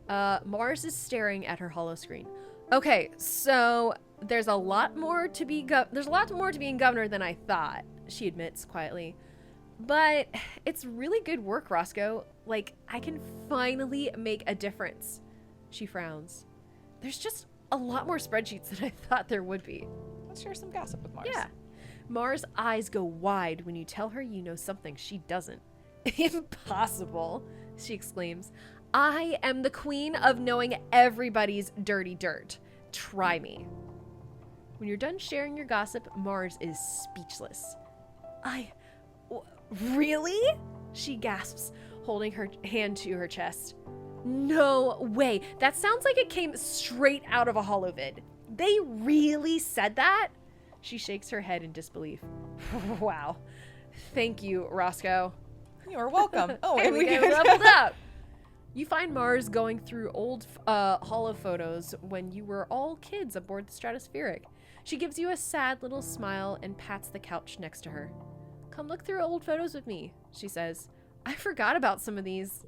[SPEAKER 1] Mars is staring at her holo screen. Okay, so there's a lot more to being governor than I thought, she admits quietly. But it's really good work, Roscoe. Like, I can finally make a difference. She frowns. There's just a lot more spreadsheets than I thought there would be.
[SPEAKER 2] Let's share some gossip with Mars.
[SPEAKER 1] Yeah. Mars' eyes go wide when you tell her you know something she doesn't. Impossible, she exclaims. I am the queen of knowing everybody's dirty dirt. Try me. When you're done sharing your gossip, Mars is speechless. Really? She gasps, holding her hand to her chest. No way. That sounds like it came straight out of a holovid. They really said that? She shakes her head in disbelief. Wow. Thank you, Roscoe.
[SPEAKER 2] You're welcome. Oh,
[SPEAKER 1] and we leveled up. You find Mars going through old holo photos when you were all kids aboard the Stratospheric. She gives you a sad little smile and pats the couch next to her. Come look through old photos with me, she says. I forgot about some of these.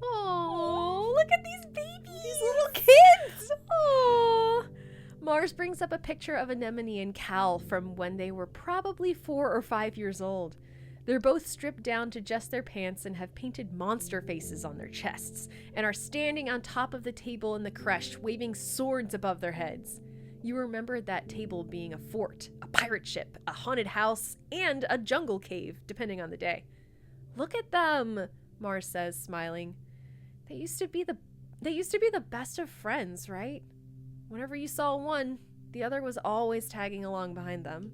[SPEAKER 1] Oh, look at these babies. These little kids. Oh. Mars brings up a picture of Anemone and Cal from when they were probably 4 or 5 years old. They're both stripped down to just their pants and have painted monster faces on their chests and are standing on top of the table in the creche, waving swords above their heads. You remember that table being a fort, a pirate ship, a haunted house, and a jungle cave, depending on the day. Look at them, Mars says, smiling. They used to be the best of friends, right? Whenever you saw one, the other was always tagging along behind them.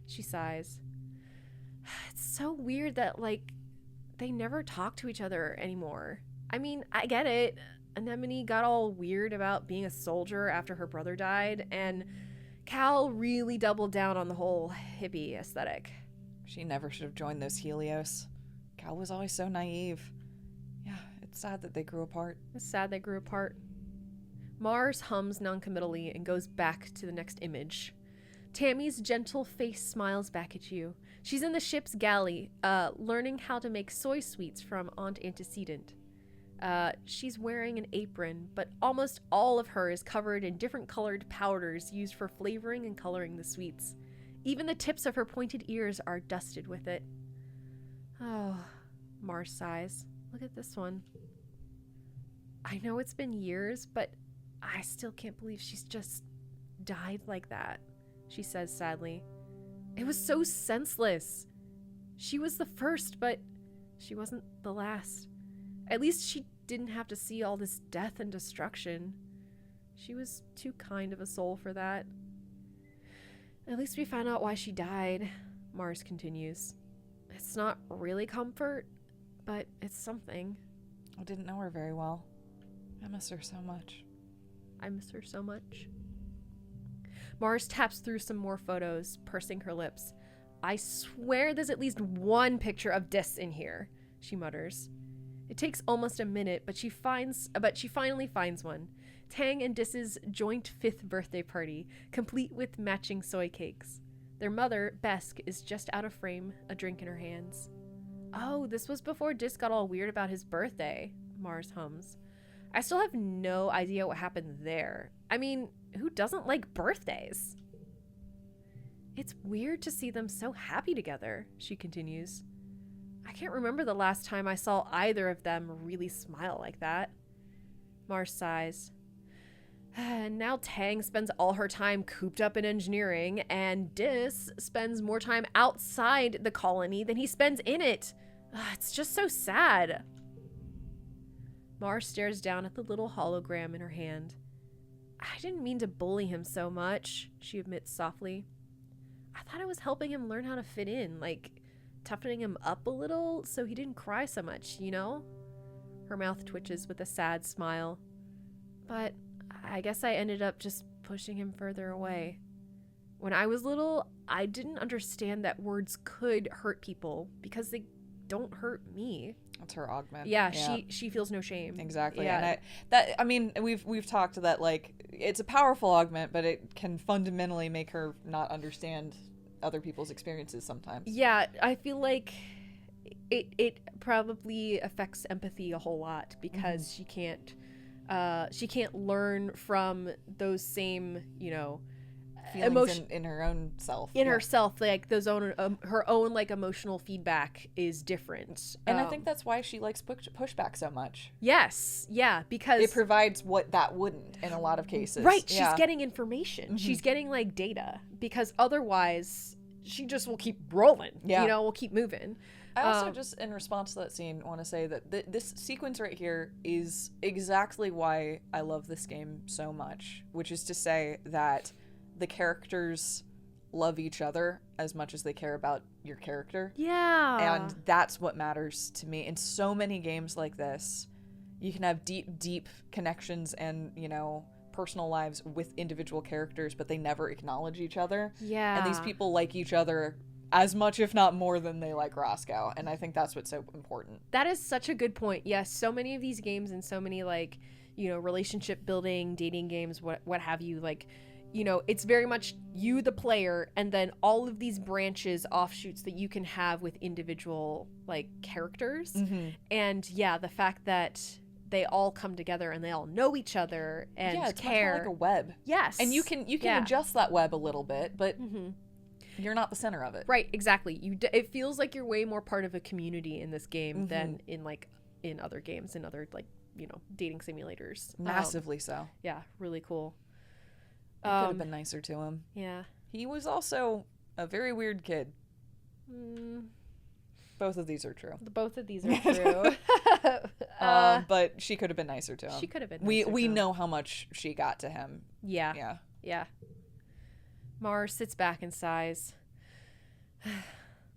[SPEAKER 1] She sighs. It's so weird that, like, they never talk to each other anymore. I mean, I get it. Anemone got all weird about being a soldier after her brother died, and Cal really doubled down on the whole hippie aesthetic.
[SPEAKER 2] She never should have joined those Helios. Cal was always so naive. Yeah, it's sad that they grew apart.
[SPEAKER 1] It's sad they grew apart. Mars hums noncommittally and goes back to the next image. Tammy's gentle face smiles back at you. She's in the ship's galley, learning how to make soy sweets from Aunt Antecedent. She's wearing an apron, but almost all of her is covered in different colored powders used for flavoring and coloring the sweets. Even the tips of her pointed ears are dusted with it. Oh, Mars sighs. Look at this one. I know it's been years, but I still can't believe she's just died like that, she says sadly. It was so senseless. She was the first, but she wasn't the last. At least she didn't have to see all this death and destruction. She was too kind of a soul for that. At least we found out why she died, Mars continues. It's not really comfort, but it's something.
[SPEAKER 2] I didn't know her very well. I miss her so much.
[SPEAKER 1] I miss her so much. Mars taps through some more photos, pursing her lips. I swear there's at least one picture of Dis in here, she mutters. It takes almost a minute, but she finally finds one. Tang and Dis's joint 5th birthday party, complete with matching soy cakes. Their mother, Besk, is just out of frame, a drink in her hands. Oh, this was before Dis got all weird about his birthday, Mars hums. I still have no idea what happened there. I mean, who doesn't like birthdays? It's weird to see them so happy together, she continues. I can't remember the last time I saw either of them really smile like that. Mars sighs. Now Tang spends all her time cooped up in engineering, and Dis spends more time outside the colony than he spends in it. It's just so sad. Mars stares down at the little hologram in her hand. I didn't mean to bully him so much, she admits softly. I thought I was helping him learn how to fit in, like toughening him up a little so he didn't cry so much, you know? Her mouth twitches with a sad smile. But I guess I ended up just pushing him further away. When I was little, I didn't understand that words could hurt people because they don't hurt me.
[SPEAKER 2] That's her augment.
[SPEAKER 1] Yeah. She feels no shame.
[SPEAKER 2] Exactly.
[SPEAKER 1] Yeah.
[SPEAKER 2] And we've talked that, like, it's a powerful augment, but it can fundamentally make her not understand other people's experiences sometimes.
[SPEAKER 1] Yeah, I feel like it probably affects empathy a whole lot because she can't learn from those same, you know,
[SPEAKER 2] feelings in her own self.
[SPEAKER 1] Herself, like those her own like emotional feedback is different.
[SPEAKER 2] And I think that's why she likes pushback so much.
[SPEAKER 1] Yes, yeah, because
[SPEAKER 2] it provides what that wouldn't in a lot of cases.
[SPEAKER 1] Right, she's getting information. She's getting like data because otherwise she just will keep rolling. Yeah. You know, we'll keep moving.
[SPEAKER 2] I also just, in response to that scene, want to say that this sequence right here is exactly why I love this game so much, which is to say that the characters love each other as much as they care about your character.
[SPEAKER 1] Yeah.
[SPEAKER 2] And that's what matters to me. In so many games like this, you can have deep connections and, you know, personal lives with individual characters, but they never acknowledge each other.
[SPEAKER 1] Yeah.
[SPEAKER 2] And these people like each other as much, if not more, than they like Roscoe. And I think that's what's so important.
[SPEAKER 1] That is such a good point. Yes, so many of these games and so many, like, you know, relationship building, dating games, what have you, like, you know, it's very much you, the player, and then all of these branches, offshoots that you can have with individual, like, characters. Mm-hmm. And, yeah, the fact that they all come together and they all know each other and
[SPEAKER 2] care. Yeah, it's
[SPEAKER 1] care.
[SPEAKER 2] much more like a web.
[SPEAKER 1] Yes.
[SPEAKER 2] And you can adjust that web a little bit, but you're not the center of it.
[SPEAKER 1] Right, exactly. It feels like you're way more part of a community in this game than in other games, in other, like, you know, dating simulators.
[SPEAKER 2] Massively so.
[SPEAKER 1] Yeah, really cool.
[SPEAKER 2] It could have been nicer to him.
[SPEAKER 1] Yeah.
[SPEAKER 2] He was also a very weird kid.
[SPEAKER 1] Mm,
[SPEAKER 2] Both of these are true.
[SPEAKER 1] both of these are true.
[SPEAKER 2] But she could have been nicer to him.
[SPEAKER 1] She could have been
[SPEAKER 2] We
[SPEAKER 1] nicer to him.
[SPEAKER 2] know how much she got to him.
[SPEAKER 1] Yeah.
[SPEAKER 2] Yeah.
[SPEAKER 1] Yeah. Mars sits back and sighs.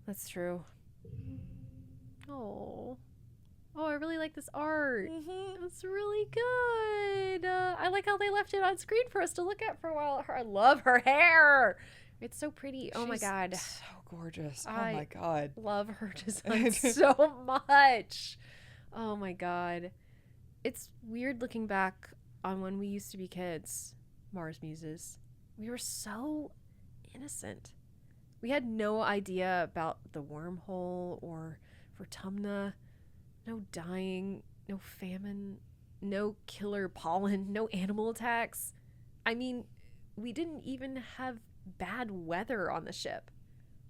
[SPEAKER 1] That's true. Oh. Oh, I really like this art.
[SPEAKER 2] Mm-hmm.
[SPEAKER 1] It's really good. I like how they left it on screen for us to look at for a while. I love her hair. It's so pretty. Oh my god.
[SPEAKER 2] So gorgeous. Oh
[SPEAKER 1] I
[SPEAKER 2] my god.
[SPEAKER 1] love her design so much. Oh my god. It's weird looking back on when we used to be kids, Mars muses. We were so innocent. We had no idea about the wormhole or Vertumna. No dying, no famine, no killer pollen, no animal attacks. I mean, we didn't even have bad weather on the ship.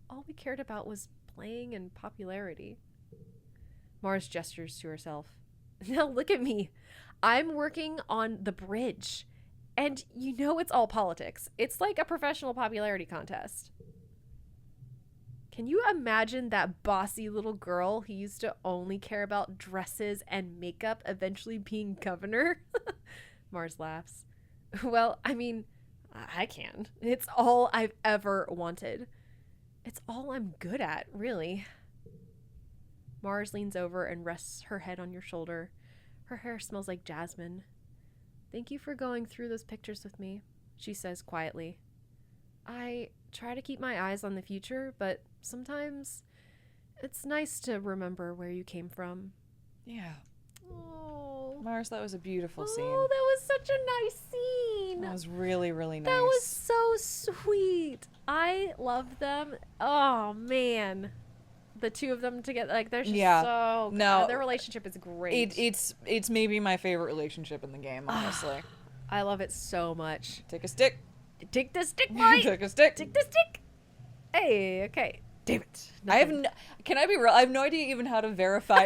[SPEAKER 1] All we cared about was playing and popularity. Mars gestures to herself. Now look at me. I'm working on the bridge. And you know it's all politics. It's like a professional popularity contest. Can you imagine that bossy little girl who used to only care about dresses and makeup eventually being governor? Mars laughs. Well, I mean, I can. It's all I've ever wanted. It's all I'm good at, really. Mars leans over and rests her head on your shoulder. Her hair smells like jasmine. Thank you for going through those pictures with me, she says quietly. I try to keep my eyes on the future, but sometimes it's nice to remember where you came from.
[SPEAKER 2] Yeah.
[SPEAKER 1] Oh,
[SPEAKER 2] Mars, that was a beautiful scene.
[SPEAKER 1] Oh, that was such a nice scene.
[SPEAKER 2] That was really, really nice.
[SPEAKER 1] That was so sweet. I love them. Oh, man. The two of them together, like, they're just so good.
[SPEAKER 2] No,
[SPEAKER 1] their relationship is great.
[SPEAKER 2] It's maybe my favorite relationship in the game, honestly.
[SPEAKER 1] I love it so much.
[SPEAKER 2] Take a stick.
[SPEAKER 1] Take the stick, boy.
[SPEAKER 2] Take a stick.
[SPEAKER 1] Take the stick. Hey, okay. Damn it.
[SPEAKER 2] Can I be real? I have no idea even how to verify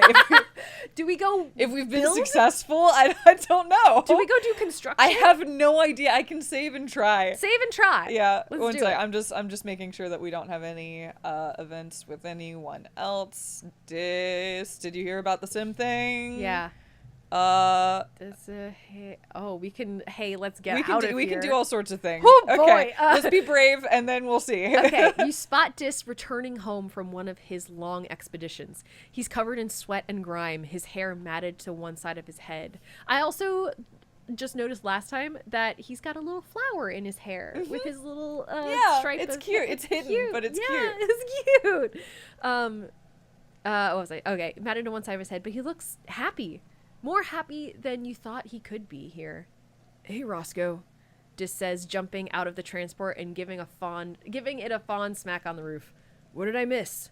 [SPEAKER 1] Do we go
[SPEAKER 2] if we've been
[SPEAKER 1] build?
[SPEAKER 2] successful. I don't know.
[SPEAKER 1] Do we go do construction?
[SPEAKER 2] I have no idea. I can save and try.
[SPEAKER 1] Save and try.
[SPEAKER 2] Yeah.
[SPEAKER 1] Let's
[SPEAKER 2] One
[SPEAKER 1] do
[SPEAKER 2] sec.
[SPEAKER 1] it.
[SPEAKER 2] I'm just making sure that we don't have any events with anyone else. Did you hear about the sim thing?
[SPEAKER 1] Yeah. We can. Hey, let's get out of here.
[SPEAKER 2] We can do all sorts of things.
[SPEAKER 1] Oh boy!
[SPEAKER 2] Okay, let's be brave, and then we'll see.
[SPEAKER 1] Okay, you spot Dis returning home from one of his long expeditions. He's covered in sweat and grime, his hair matted to one side of his head. I also just noticed last time that he's got a little flower in his hair with his little stripe.
[SPEAKER 2] It's cute. It's hidden,
[SPEAKER 1] cute.
[SPEAKER 2] but it's
[SPEAKER 1] yeah,
[SPEAKER 2] cute.
[SPEAKER 1] It's cute. What was I? Okay, matted to one side of his head, but he looks happy. More happy than you thought he could be here. Hey, Roscoe, Dis says, jumping out of the transport and giving it a fond smack on the roof. What did I miss?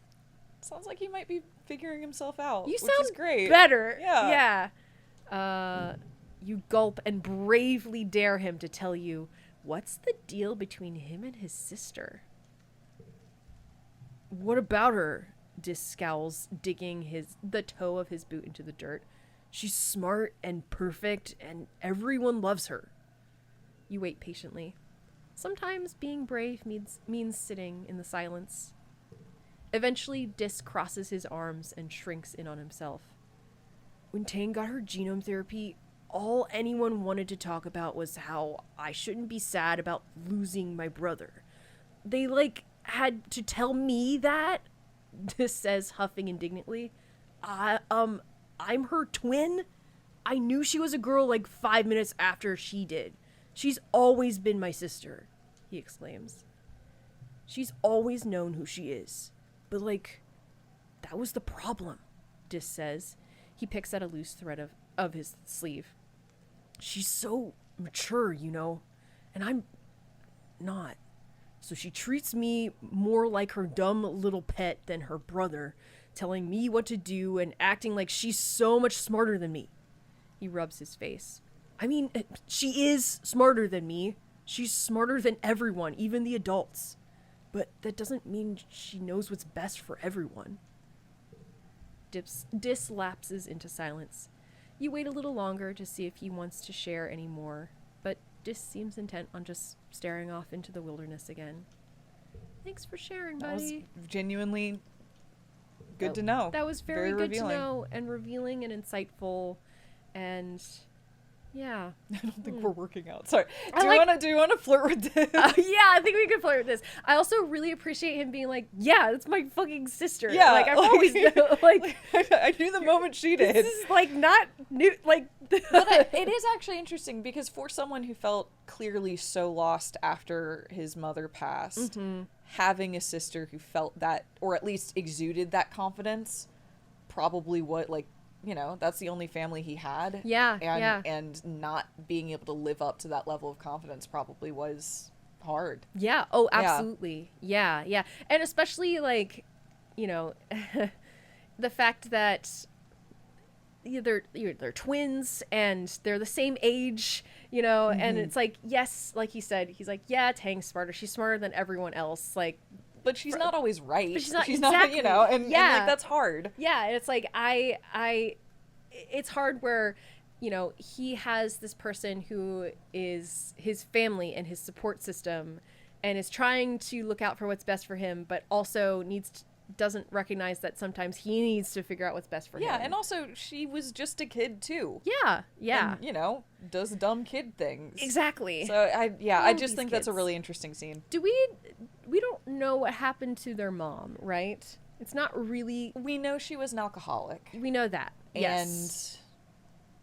[SPEAKER 2] Sounds like he might be figuring himself out.
[SPEAKER 1] You
[SPEAKER 2] which
[SPEAKER 1] sound
[SPEAKER 2] is great.
[SPEAKER 1] better.
[SPEAKER 2] Yeah.
[SPEAKER 1] Yeah. You gulp and bravely dare him to tell you what's the deal between him and his sister. What about her? Dis scowls, digging the toe of his boot into the dirt. She's smart and perfect, and everyone loves her. You wait patiently. Sometimes being brave means sitting in the silence. Eventually, Dis crosses his arms and shrinks in on himself. When Tang got her genome therapy, all anyone wanted to talk about was how I shouldn't be sad about losing my brother. They, had to tell me that? Dis says, huffing indignantly. I'm her twin? I knew she was a girl 5 minutes after she did. She's always been my sister, he exclaims. She's always known who she is. But, that was the problem, Dis says. He picks at a loose thread of his sleeve. She's so mature, and I'm not. So she treats me more like her dumb little pet than her brother, telling me what to do and acting like she's so much smarter than me. He rubs his face. I mean, she is smarter than me. She's smarter than everyone, even the adults. But that doesn't mean she knows what's best for everyone. Dis lapses into silence. You wait a little longer to see if he wants to share any more, but Dis seems intent on just staring off into the wilderness again. Thanks for sharing,
[SPEAKER 2] That was
[SPEAKER 1] buddy.
[SPEAKER 2] genuinely good to know.
[SPEAKER 1] That was very good
[SPEAKER 2] revealing.
[SPEAKER 1] to know, and revealing and insightful, and yeah.
[SPEAKER 2] I don't think we're working out. Sorry. Do you want to flirt with this?
[SPEAKER 1] Yeah, I think we could flirt with this. I also really appreciate him being like, yeah, that's my fucking sister.
[SPEAKER 2] Yeah,
[SPEAKER 1] like I've always known, like
[SPEAKER 2] I knew the moment she did.
[SPEAKER 1] this is like not new. Like,
[SPEAKER 2] But it is actually interesting because for someone who felt clearly so lost after his mother passed, having a sister who felt that, or at least exuded that confidence, probably what, like, you know, that's the only family he had.
[SPEAKER 1] Yeah,
[SPEAKER 2] And not being able to live up to that level of confidence probably was hard.
[SPEAKER 1] Yeah. Oh, absolutely. Yeah. And especially, like, you know, the fact that they're twins and they're the same age, you know, and it's like, yes, like he said, he's like, yeah, Tang's smarter. She's smarter than everyone else. Like,
[SPEAKER 2] but she's not always right.
[SPEAKER 1] But she's not
[SPEAKER 2] not,
[SPEAKER 1] exactly.
[SPEAKER 2] you know, and like that's hard.
[SPEAKER 1] Yeah, and it's like it's hard where, you know, he has this person who is his family and his support system and is trying to look out for what's best for him, but also doesn't recognize that sometimes he needs to figure out what's best for him.
[SPEAKER 2] Yeah, and also she was just a kid too.
[SPEAKER 1] Yeah.
[SPEAKER 2] And, you know, does dumb kid things.
[SPEAKER 1] Exactly.
[SPEAKER 2] So I just think that's a really interesting scene.
[SPEAKER 1] We don't know what happened to their mom, right? It's not really.
[SPEAKER 2] We know she was an alcoholic.
[SPEAKER 1] We know that. Yes.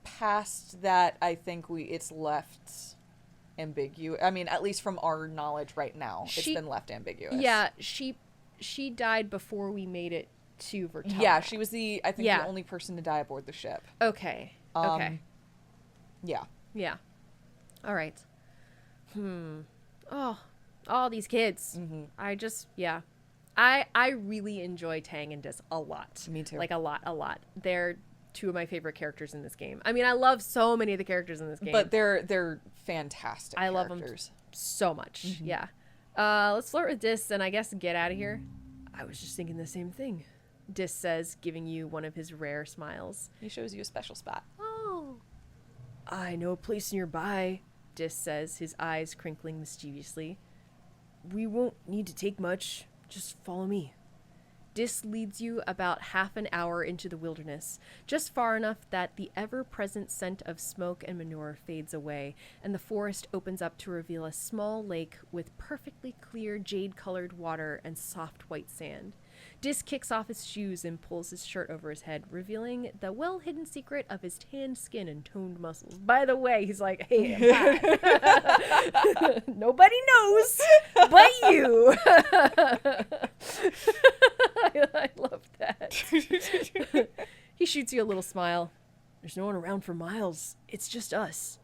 [SPEAKER 2] And past that, I think it's left ambiguous. I mean, at least from our knowledge right now, it's been left ambiguous.
[SPEAKER 1] Yeah, she died before we made it to Vertana.
[SPEAKER 2] Yeah, she was the only person to die aboard the ship.
[SPEAKER 1] Okay. Okay.
[SPEAKER 2] Yeah.
[SPEAKER 1] Yeah. All right. Oh, all these kids.
[SPEAKER 2] Mm-hmm.
[SPEAKER 1] I really enjoy Tang and Dis a lot.
[SPEAKER 2] Me too.
[SPEAKER 1] Like a lot. They're two of my favorite characters in this game. I mean, I love so many of the characters in this game.
[SPEAKER 2] But they're fantastic.
[SPEAKER 1] I love them so much. Mm-hmm. Yeah. Let's flirt with Dis and I guess get out of here. I was just thinking the same thing. Dis says, giving you one of his rare smiles.
[SPEAKER 2] He shows you a special spot.
[SPEAKER 1] Oh. I know a place nearby, Dis says, his eyes crinkling mischievously. We won't need to take much. Just follow me. Dis leads you about half an hour into the wilderness, just far enough that the ever-present scent of smoke and manure fades away, and the forest opens up to reveal a small lake with perfectly clear jade-colored water and soft white sand. Dis kicks off his shoes and pulls his shirt over his head, revealing the well-hidden secret of his tanned skin and toned muscles. By the way, he's like, hey, nobody knows but you. I love that. He shoots you a little smile. There's no one around for miles. It's just us.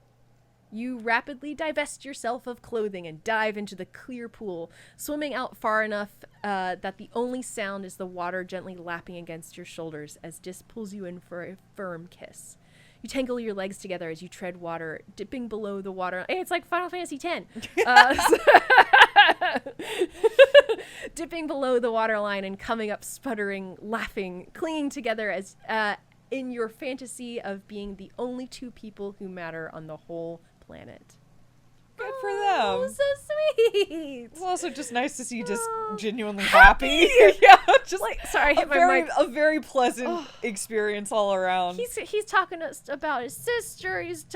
[SPEAKER 1] You rapidly divest yourself of clothing and dive into the clear pool, swimming out far enough that the only sound is the water gently lapping against your shoulders as Dis pulls you in for a firm kiss. You tangle your legs together as you tread water, dipping below the water. Hey, it's like Final Fantasy X. Dipping below the waterline and coming up sputtering, laughing, clinging together as in your fantasy of being the only two people who matter on the whole planet.
[SPEAKER 2] Good for them.
[SPEAKER 1] So sweet.
[SPEAKER 2] It's also just nice to see you just genuinely happy.
[SPEAKER 1] Yeah, just like sorry, I hit my mic.
[SPEAKER 2] A very pleasant experience all around.
[SPEAKER 1] He's talking to us about his sister. He's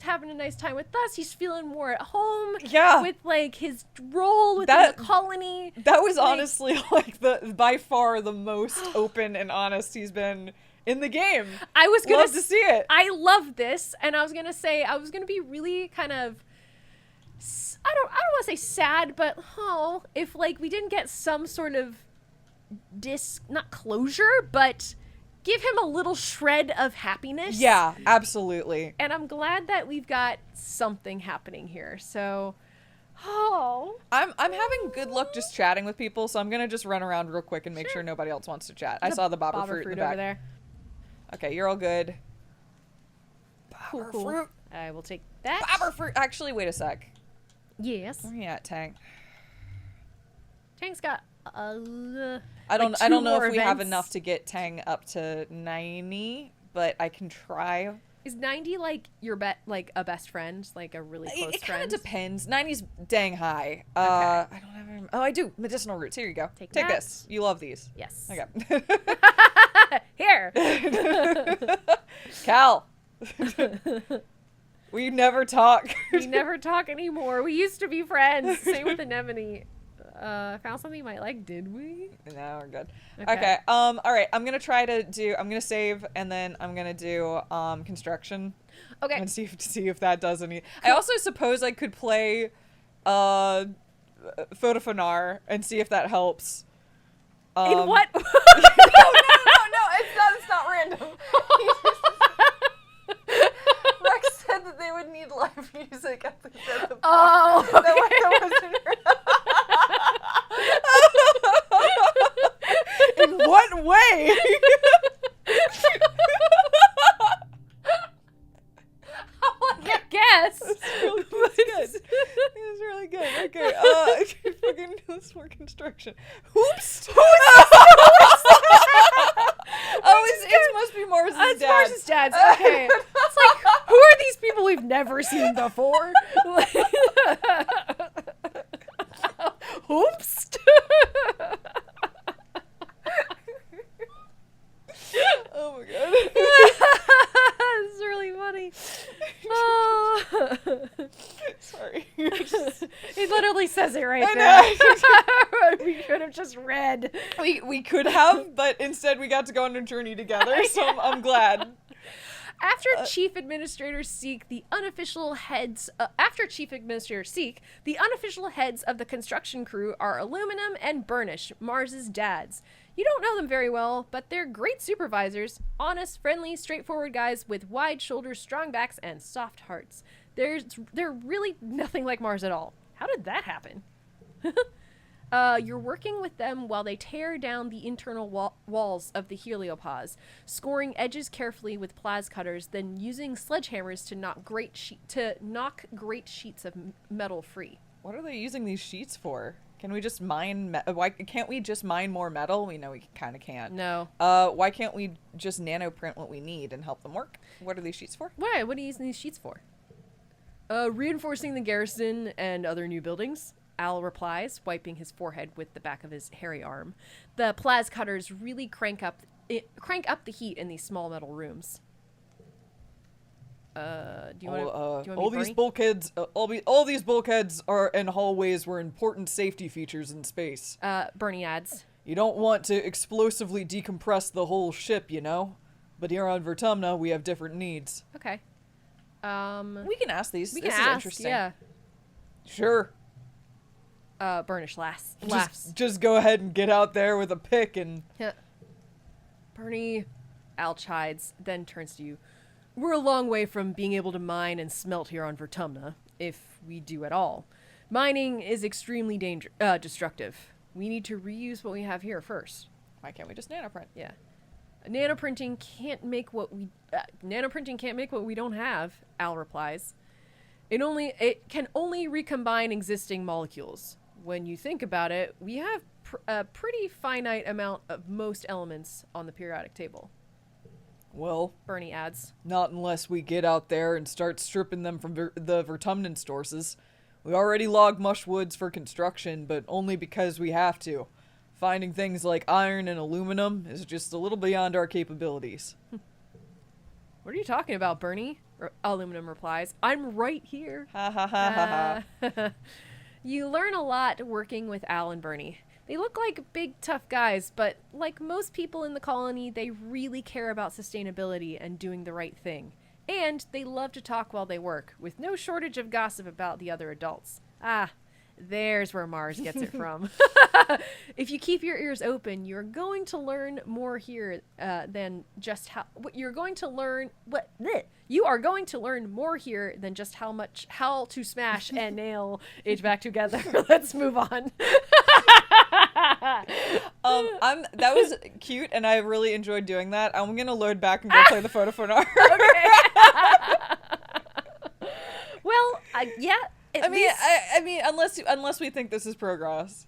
[SPEAKER 1] having a nice time with us. He's feeling more at home.
[SPEAKER 2] Yeah,
[SPEAKER 1] with like his role within the colony.
[SPEAKER 2] That was honestly like by far the most open and honest he's been in the game.
[SPEAKER 1] I was gonna
[SPEAKER 2] love to see it.
[SPEAKER 1] I love this, and I was gonna be really kind of. I don't want to say sad, but if like we didn't get some sort of not closure, but give him a little shred of happiness.
[SPEAKER 2] Yeah, absolutely.
[SPEAKER 1] And I'm glad that we've got something happening here. So,
[SPEAKER 2] I'm having good luck just chatting with people, so I'm gonna just run around real quick and make sure nobody else wants to chat. I saw the bobber fruit in the back.
[SPEAKER 1] Over there.
[SPEAKER 2] Okay, you're all good.
[SPEAKER 1] Cool.
[SPEAKER 2] Fruit.
[SPEAKER 1] I will take that.
[SPEAKER 2] Bobber fruit. Actually, wait a sec.
[SPEAKER 1] Yes.
[SPEAKER 2] Where are you at, Tang?
[SPEAKER 1] Tang's got
[SPEAKER 2] I don't know if we have enough to get Tang up to 90, but I can try.
[SPEAKER 1] Is 90 like your like a best friend, like a really close
[SPEAKER 2] It kind
[SPEAKER 1] friend?
[SPEAKER 2] of depends. 90's dang high.
[SPEAKER 1] Okay.
[SPEAKER 2] I don't have. Oh, I do. Medicinal roots. Here you go. Take
[SPEAKER 1] that.
[SPEAKER 2] this. You love these.
[SPEAKER 1] Yes.
[SPEAKER 2] Okay.
[SPEAKER 1] Here.
[SPEAKER 2] Cal. We never talk.
[SPEAKER 1] We never talk anymore. We used to be friends. Same with anemone. Found something you might like. Did we?
[SPEAKER 2] No, we're good. Okay. All right. I'm gonna save, and then I'm gonna do construction.
[SPEAKER 1] Okay.
[SPEAKER 2] And see if that does any. I also suppose I could play Photofonar and see if that helps.
[SPEAKER 1] In what?
[SPEAKER 2] No, it's not random. Rex said that they would need live music at the park.
[SPEAKER 1] Oh. Okay.
[SPEAKER 2] That wasn't in what way?
[SPEAKER 1] I guess.
[SPEAKER 2] It's really good. Okay. Fucking let's more construction. Oops. Oh, it must be Mars's dad.
[SPEAKER 1] It's Mars's dad's. Okay. It's like, who are these people we've never seen before? Oops.
[SPEAKER 2] Oh my god.
[SPEAKER 1] This is really funny. Oh.
[SPEAKER 2] Sorry.
[SPEAKER 1] It literally says it right there. We could have just read.
[SPEAKER 2] We could have, but instead we got to go on a journey together, so I'm glad.
[SPEAKER 1] After Chief Administrators Seek, the unofficial heads of the construction crew are Aluminum and Burnish, Mars's dads. You don't know them very well, but they're great supervisors, honest, friendly, straightforward guys with wide shoulders, strong backs, and soft hearts. They're really nothing like Mars at all. How did that happen? You're working with them while they tear down the internal walls of the heliopause, scoring edges carefully with plas cutters, then using sledgehammers to knock great sheets of metal free.
[SPEAKER 2] What are they using these sheets for? Can we just mine? Why can't we just mine more metal? We know we kind of can't.
[SPEAKER 1] No.
[SPEAKER 2] Why can't we just nanoprint what we need and help them work? What are these sheets for?
[SPEAKER 1] Why? What are you using these sheets for? Reinforcing the garrison and other new buildings. Al replies, wiping his forehead with the back of his hairy arm. The plas cutters really crank up the heat in these small metal rooms. Do you want
[SPEAKER 2] all these bulkheads? All these bulkheads are and hallways were important safety features in space.
[SPEAKER 1] Bernie adds.
[SPEAKER 2] You don't want to explosively decompress the whole ship, you know. But here on Vertumna, we have different needs.
[SPEAKER 1] Okay.
[SPEAKER 2] We can ask these.
[SPEAKER 1] This
[SPEAKER 2] is interesting.
[SPEAKER 1] Yeah.
[SPEAKER 2] Sure.
[SPEAKER 1] Burnish laughs.
[SPEAKER 2] Just go ahead and get out there with a pick and...
[SPEAKER 1] Yeah. Bernie, Al chides, then turns to you. We're a long way from being able to mine and smelt here on Vertumna, if we do at all. Mining is extremely destructive. We need to reuse what we have here first.
[SPEAKER 2] Why can't we just nanoprint?
[SPEAKER 1] Yeah. Nanoprinting can't make what we don't have, Al replies. It can only recombine existing molecules. When you think about it, we have a pretty finite amount of most elements on the periodic table.
[SPEAKER 2] Well,
[SPEAKER 1] Bernie adds.
[SPEAKER 2] Not unless we get out there and start stripping them from the Vertumnan sources. We already log mush woods for construction, but only because we have to. Finding things like iron and aluminum is just a little beyond our capabilities.
[SPEAKER 1] What are you talking about, Bernie? Aluminum replies. I'm right here.
[SPEAKER 2] Ha ha ha ha ha.
[SPEAKER 1] You learn a lot working with Al and Bernie. They look like big, tough guys, but like most people in the colony, they really care about sustainability and doing the right thing. And they love to talk while they work, with no shortage of gossip about the other adults. Ah, there's where Mars gets it from. If you keep your ears open, you're going to learn more here than just how... You are going to learn more here than just how to smash and nail it back together. Let's move on.
[SPEAKER 2] That was cute, and I really enjoyed doing that. I'm gonna load back and go play the photo for an hour.
[SPEAKER 1] Okay. Well, yeah.
[SPEAKER 2] I mean, unless we think this is progress.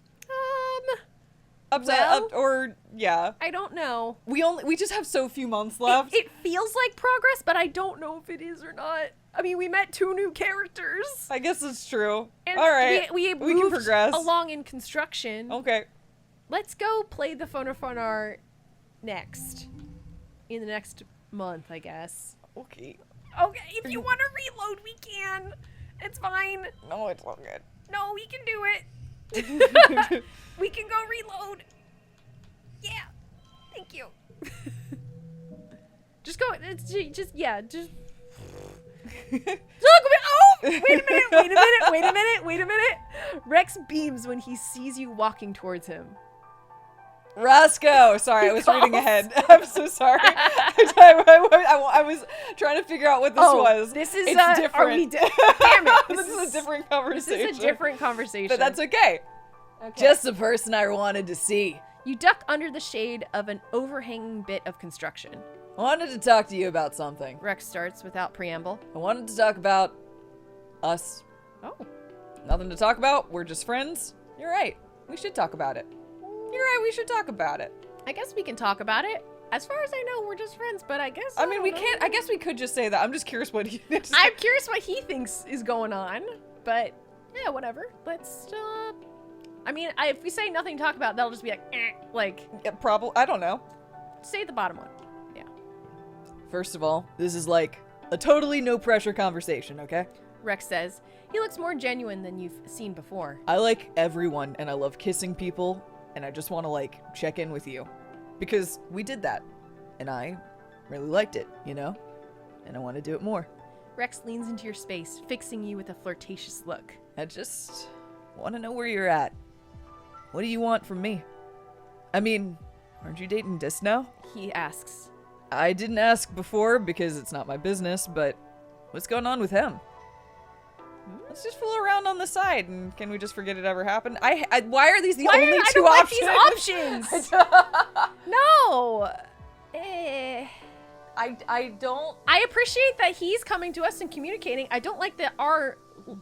[SPEAKER 2] or yeah.
[SPEAKER 1] I don't know.
[SPEAKER 2] We just have so few months left.
[SPEAKER 1] It feels like progress, but I don't know if it is or not. I mean, we met 2 new characters.
[SPEAKER 2] I guess it's true.
[SPEAKER 1] And
[SPEAKER 2] all right,
[SPEAKER 1] we
[SPEAKER 2] can
[SPEAKER 1] moved
[SPEAKER 2] progress
[SPEAKER 1] along in construction.
[SPEAKER 2] Okay.
[SPEAKER 1] Let's go play the Phone art next. In the next month, I guess.
[SPEAKER 2] Okay.
[SPEAKER 1] Okay, if you want to reload, we can. It's fine.
[SPEAKER 2] No, it's all good.
[SPEAKER 1] No, we can do it. We can go reload. Yeah. Thank you. Just go. Just. Oh, wait a minute. Rex beams when he sees you walking towards him.
[SPEAKER 2] Roscoe! Sorry, I was reading ahead. I'm so sorry. I was trying to figure out what this was.
[SPEAKER 1] This is
[SPEAKER 2] it's different.
[SPEAKER 1] Damn it!
[SPEAKER 2] This is a different conversation.
[SPEAKER 1] This is a different conversation.
[SPEAKER 2] But that's okay. Just the person I wanted to see.
[SPEAKER 1] You duck under the shade of an overhanging bit of construction.
[SPEAKER 2] I wanted to talk to you about something.
[SPEAKER 1] Rex starts without preamble.
[SPEAKER 2] I wanted to talk about us.
[SPEAKER 1] Oh.
[SPEAKER 2] Nothing to talk about. We're just friends. You're right. We should talk about it. You're right. We should talk about it.
[SPEAKER 1] I guess we can talk about it. As far as I know, we're just friends, but I guess
[SPEAKER 2] I mean, we can't. I guess we could just say that. I'm just curious what he thinks.
[SPEAKER 1] I'm curious what he thinks is going on, but yeah, whatever. Let's, I mean, if we say nothing to talk about, that'll just be like,
[SPEAKER 2] Yeah, probably. I don't know.
[SPEAKER 1] say the bottom one. Yeah.
[SPEAKER 2] First of all, this is like a totally no pressure conversation, okay?
[SPEAKER 1] Rex says, he looks more genuine than you've seen before.
[SPEAKER 2] I like everyone and I love kissing people and I just want to like check in with you because we did that and I really liked it, you know? And I want to do it more.
[SPEAKER 1] Rex leans into your space, fixing you with a flirtatious look.
[SPEAKER 2] I just want to know where you're at. What do you want from me? I mean, aren't you dating Dis now?
[SPEAKER 1] He asks.
[SPEAKER 2] I didn't ask before because it's not my business, but what's going on with him? Let's just fool around on the side, and can we just forget it ever happened? Why are these the only two options?
[SPEAKER 1] I don't like these options. No.
[SPEAKER 2] I don't.
[SPEAKER 1] I appreciate that he's coming to us and communicating. I don't like that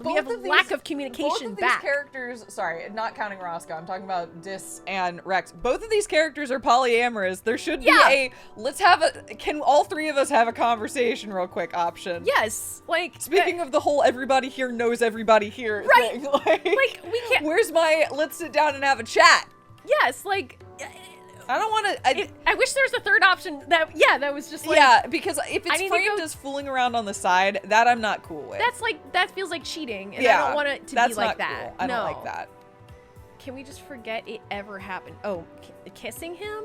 [SPEAKER 1] we have a lack of communication
[SPEAKER 2] both of
[SPEAKER 1] back.
[SPEAKER 2] These characters, sorry, not counting Roscoe, I'm talking about Dis and Rex. Both of these characters are polyamorous. There should be can all 3 of us have a conversation real quick option?
[SPEAKER 1] Yes, like
[SPEAKER 2] speaking of the whole everybody here knows everybody here
[SPEAKER 1] right.
[SPEAKER 2] thing.
[SPEAKER 1] Like we can't.
[SPEAKER 2] Where's my let's sit down and have a chat?
[SPEAKER 1] Yes, like.
[SPEAKER 2] I don't want to.
[SPEAKER 1] I wish there was a third option. That was just like.
[SPEAKER 2] Yeah, because if it's framed as fooling around on the side, that I'm not cool with.
[SPEAKER 1] That feels like cheating, and I don't want it to be like that.
[SPEAKER 2] Cool. I don't like that.
[SPEAKER 1] Can we just forget it ever happened? Oh, kissing him?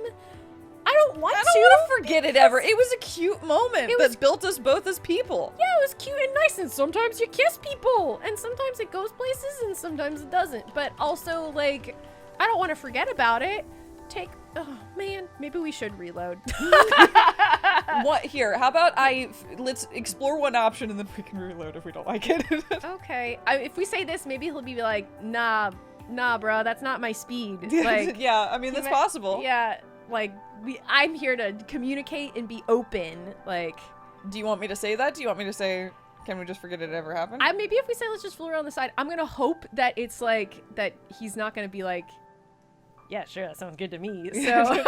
[SPEAKER 1] I don't want to.
[SPEAKER 2] I don't want to forget it ever. It was a cute moment that built us both as people.
[SPEAKER 1] Yeah, it was cute and nice, and sometimes you kiss people, and sometimes it goes places, and sometimes it doesn't. But also, like, I don't want to forget about it. Oh man, maybe we should reload.
[SPEAKER 2] What here? How about let's explore one option and then we can reload if we don't like it.
[SPEAKER 1] Okay. If we say this, maybe he'll be like, nah, bro, that's not my speed. Like,
[SPEAKER 2] yeah, I mean that's possible.
[SPEAKER 1] Yeah, like I'm here to communicate and be open. Like,
[SPEAKER 2] do you want me to say that? Do you want me to say? Can we just forget it ever happened?
[SPEAKER 1] Maybe if we say let's just fool around the side, I'm gonna hope that it's like that he's not gonna be like. Yeah, sure, that sounds good to me. So,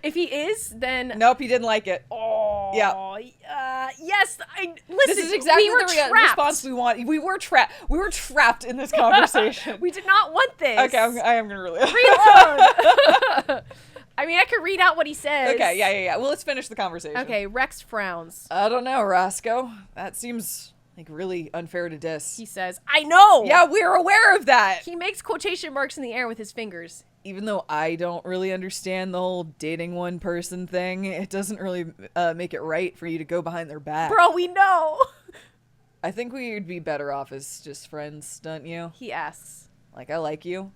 [SPEAKER 1] if he is, then...
[SPEAKER 2] Nope, he didn't like it.
[SPEAKER 1] Oh,
[SPEAKER 2] yeah.
[SPEAKER 1] Yes, listen,
[SPEAKER 2] this is exactly the response we want. We were trapped. We were trapped in this conversation.
[SPEAKER 1] We did not want this.
[SPEAKER 2] Okay, I am going to reload.
[SPEAKER 1] I mean, I could read out what he says.
[SPEAKER 2] Okay, yeah. Well, let's finish the conversation.
[SPEAKER 1] Okay, Rex frowns.
[SPEAKER 2] I don't know, Roscoe. That seems... like really unfair to Dis.
[SPEAKER 1] He says, I know!
[SPEAKER 2] Yeah, we're aware of that!
[SPEAKER 1] He makes quotation marks in the air with his fingers.
[SPEAKER 2] Even though I don't really understand the whole dating one person thing, it doesn't really make it right for you to go behind their back.
[SPEAKER 1] Bro, we know!
[SPEAKER 2] I think we'd be better off as just friends, don't you?
[SPEAKER 1] He asks.
[SPEAKER 2] Like, I like you,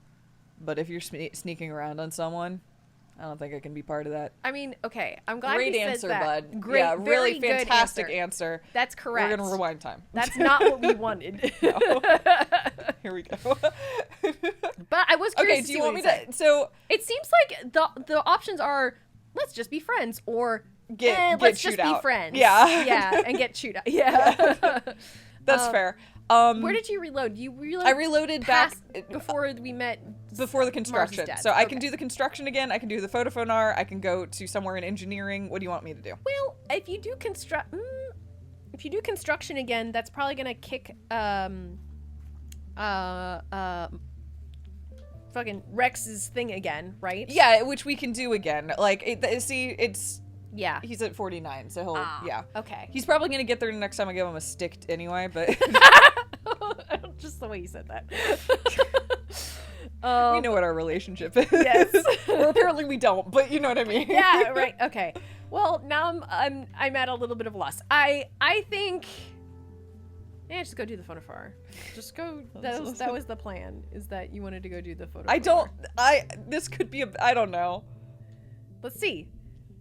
[SPEAKER 2] but if you're sneaking around on someone, I don't think I can be part of that.
[SPEAKER 1] I mean, okay, I'm glad
[SPEAKER 2] Great
[SPEAKER 1] he
[SPEAKER 2] answer,
[SPEAKER 1] said that.
[SPEAKER 2] bud.
[SPEAKER 1] Great,
[SPEAKER 2] yeah, really
[SPEAKER 1] very
[SPEAKER 2] fantastic
[SPEAKER 1] good
[SPEAKER 2] answer.
[SPEAKER 1] That's correct.
[SPEAKER 2] We're gonna rewind time.
[SPEAKER 1] That's not what we wanted.
[SPEAKER 2] No. Here we go.
[SPEAKER 1] But I was curious.
[SPEAKER 2] Okay, do you want me to? So
[SPEAKER 1] it seems like the options are let's just be friends or let's just be friends.
[SPEAKER 2] Yeah,
[SPEAKER 1] and get chewed out. Yeah,
[SPEAKER 2] that's fair.
[SPEAKER 1] Where did you reload? You reloaded.
[SPEAKER 2] I reloaded back
[SPEAKER 1] before we met
[SPEAKER 2] Before the construction.
[SPEAKER 1] dead.
[SPEAKER 2] So I can
[SPEAKER 1] Okay.
[SPEAKER 2] do the construction again. I can do the photophonar. I can go to somewhere in engineering. What do you want me to do?
[SPEAKER 1] Well, if you do construction again, that's probably gonna kick fucking Rex's thing again, right?
[SPEAKER 2] Yeah, which we can do again. Like, it's
[SPEAKER 1] Yeah.
[SPEAKER 2] he's at 49, so he'll yeah.
[SPEAKER 1] Okay.
[SPEAKER 2] He's probably gonna get there next time I give him a stick anyway, but
[SPEAKER 1] Just the way you said that.
[SPEAKER 2] we know what our relationship is.
[SPEAKER 1] Yes.
[SPEAKER 2] Or apparently we don't, but you know what I mean.
[SPEAKER 1] Yeah, right. Okay. Well, now I'm at a little bit of a loss. I think just go do the photofar. Just go. That was the plan. Is that you wanted to go do the photofar?
[SPEAKER 2] This could be I don't know.
[SPEAKER 1] Let's see.